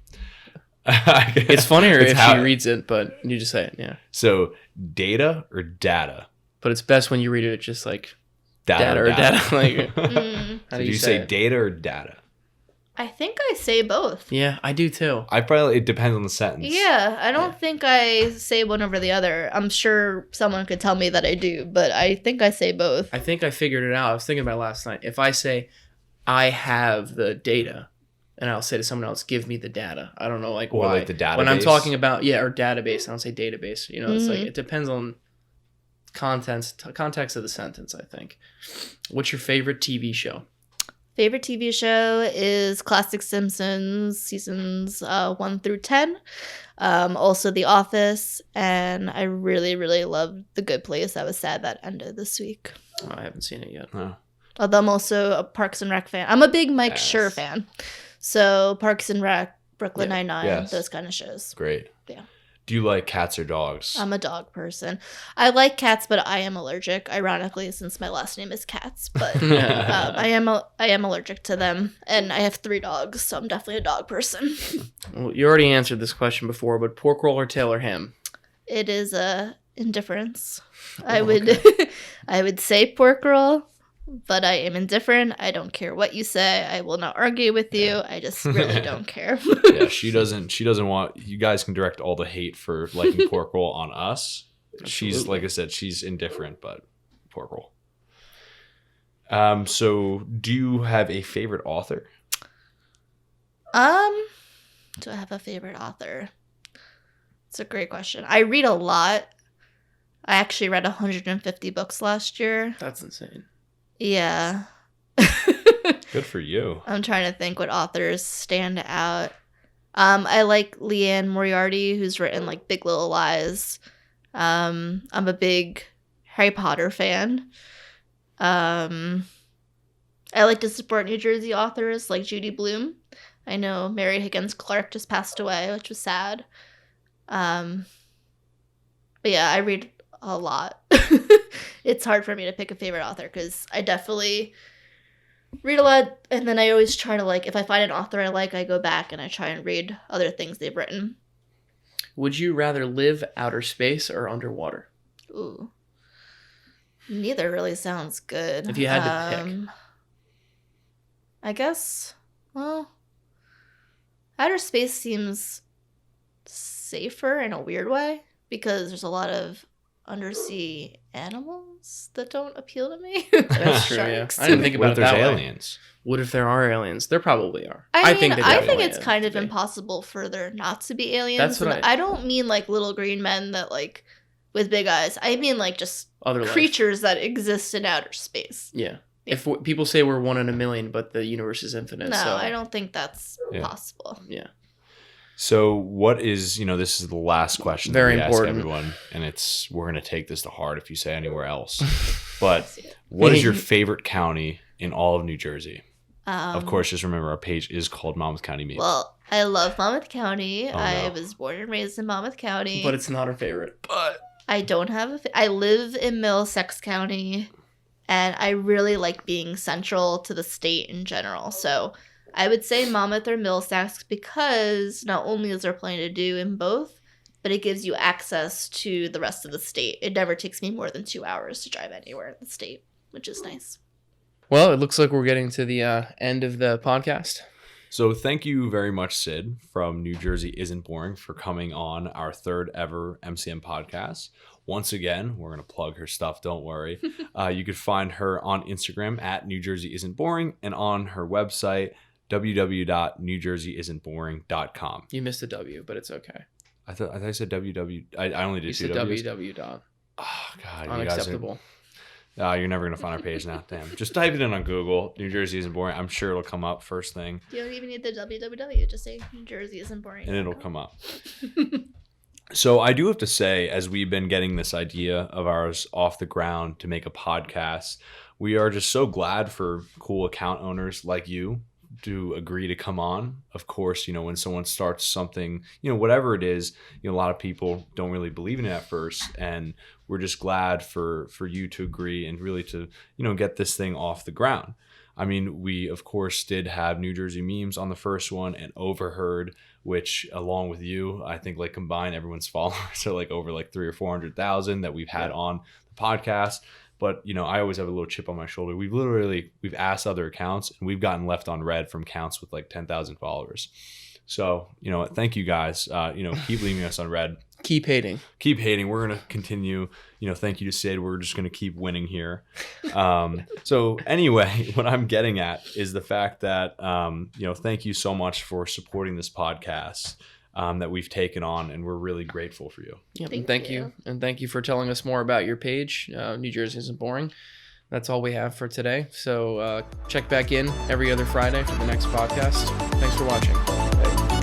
It's funnier if she reads it, but you just say it, yeah. So data or data? But it's best when you read it just like Data or data. Like, how do you say data or data? I think I say both. Yeah, I do too. It depends on the sentence. Yeah, I don't think I say one over the other. I'm sure someone could tell me that I do, but I think I say both. I think I figured it out. I was thinking about it last night. If I say I have the data, and I'll say to someone else, give me the data. I don't know why. Like the database. When I'm talking about, or database, I don't say database. It's like, it depends on context of the sentence, I think. What's your favorite TV show? Favorite TV show is Classic Simpsons seasons 1 through 10. Also The Office, and I really, really loved The Good Place. I was sad that ended this week. Oh, I haven't seen it yet. Oh. Although I'm also a Parks and Rec fan. I'm a big Mike Schur fan. So Parks and Rec, Brooklyn Nine-Nine, those kind of shows. Great. Yeah. Do you like cats or dogs? I'm a dog person. I like cats, but I am allergic. Ironically, since my last name is Katz, but I am allergic to them, and I have 3 dogs, so I'm definitely a dog person. Well, you already answered this question before, but pork roll or tail or ham? It is indifference. I would say pork roll, but I am indifferent. I don't care what you say. I will not argue with you. I just really don't care. Yeah, she doesn't want, you guys can direct all the hate for liking pork roll on us. Absolutely. She's, like I said, she's indifferent, but pork roll. So do you have a favorite author? Do I have a favorite author? It's a great question. I read a lot. I actually read 150 books last year. That's insane. Yeah. Good for you. I'm trying to think what authors stand out. I like Leanne Moriarty, who's written like Big Little Lies. I'm a big Harry Potter fan. I like to support New Jersey authors like Judy Blume. I know Mary Higgins Clark just passed away, which was sad. But yeah, I read a lot. It's hard for me to pick a favorite author because I definitely read a lot, and then I always try to, like, if I find an author I like, I go back and I try and read other things they've written. Would you rather live outer space or underwater? Ooh. Neither really sounds good. If you had to pick. I guess, well, outer space seems safer in a weird way because there's a lot of undersea animals that don't appeal to me. That's true, yeah. I didn't think about it that way. What if there's aliens? What if there are aliens? There probably are. I think it's kind of impossible for there not to be aliens. That's what I don't mean like little green men that like with big eyes. I mean like just other creatures that exist in outer space. Yeah. If people say we're 1 in a million, but the universe is infinite. No, so. I don't think that's possible. Yeah. So what is, this is the last question Very that we important. ask everyone, and we're going to take this to heart if you say anywhere else. But what is your favorite county in all of New Jersey? Of course, just remember our page is called Monmouth County Meets. Well, I love Monmouth County. Oh, I no. was born and raised in Monmouth County. But it's not our favorite. But I don't have I live in Middlesex County, and I really like being central to the state in general. So I would say Monmouth or Middlesex because not only is there plenty to do in both, but it gives you access to the rest of the state. It never takes me more than 2 hours to drive anywhere in the state, which is nice. Well, it looks like we're getting to the end of the podcast. So thank you very much, Sid, from New Jersey Isn't Boring, for coming on our 3rd ever MCM podcast. Once again, we're going to plug her stuff, don't worry. You could find her on Instagram at New Jersey Isn't Boring and on her website, www.newjerseyisn'tboring.com. You missed a W, but it's okay. I thought I said www. I only did You 2 said W's. www dot. Oh, God. Unacceptable. You guys are, you're never going to find our page now. Damn. Just type it in on Google. New Jersey Isn't Boring. I'm sure it'll come up first thing. You don't even need the www. Just say New Jersey Isn't Boring. And it'll come up. So I do have to say, as we've been getting this idea of ours off the ground to make a podcast, we are just so glad for cool account owners like you to agree to come on. Of course, you know, when someone starts something, you know, whatever it is, you know, a lot of people don't really believe in it at first, and we're just glad for you to agree and really to, you know, get this thing off the ground. I mean, we of course did have New Jersey Memes on the first one, and Overheard, which along with you, I think like combined everyone's followers are like over like 300,000 or 400,000 that we've had on the podcast. But, you know, I always have a little chip on my shoulder. We've asked other accounts, and we've gotten left on red from accounts with like 10,000 followers. So, you know, thank you guys. You know, keep leaving us on red. Keep hating. We're going to continue. You know, thank you to Sid. We're just going to keep winning here. So anyway, what I'm getting at is the fact that, you know, thank you so much for supporting this podcast that we've taken on, and we're really grateful for you. Yep. Thank you. And thank you for telling us more about your page. New Jersey Isn't Boring. That's all we have for today. So check back in every other Friday for the next podcast. Thanks for watching. Bye.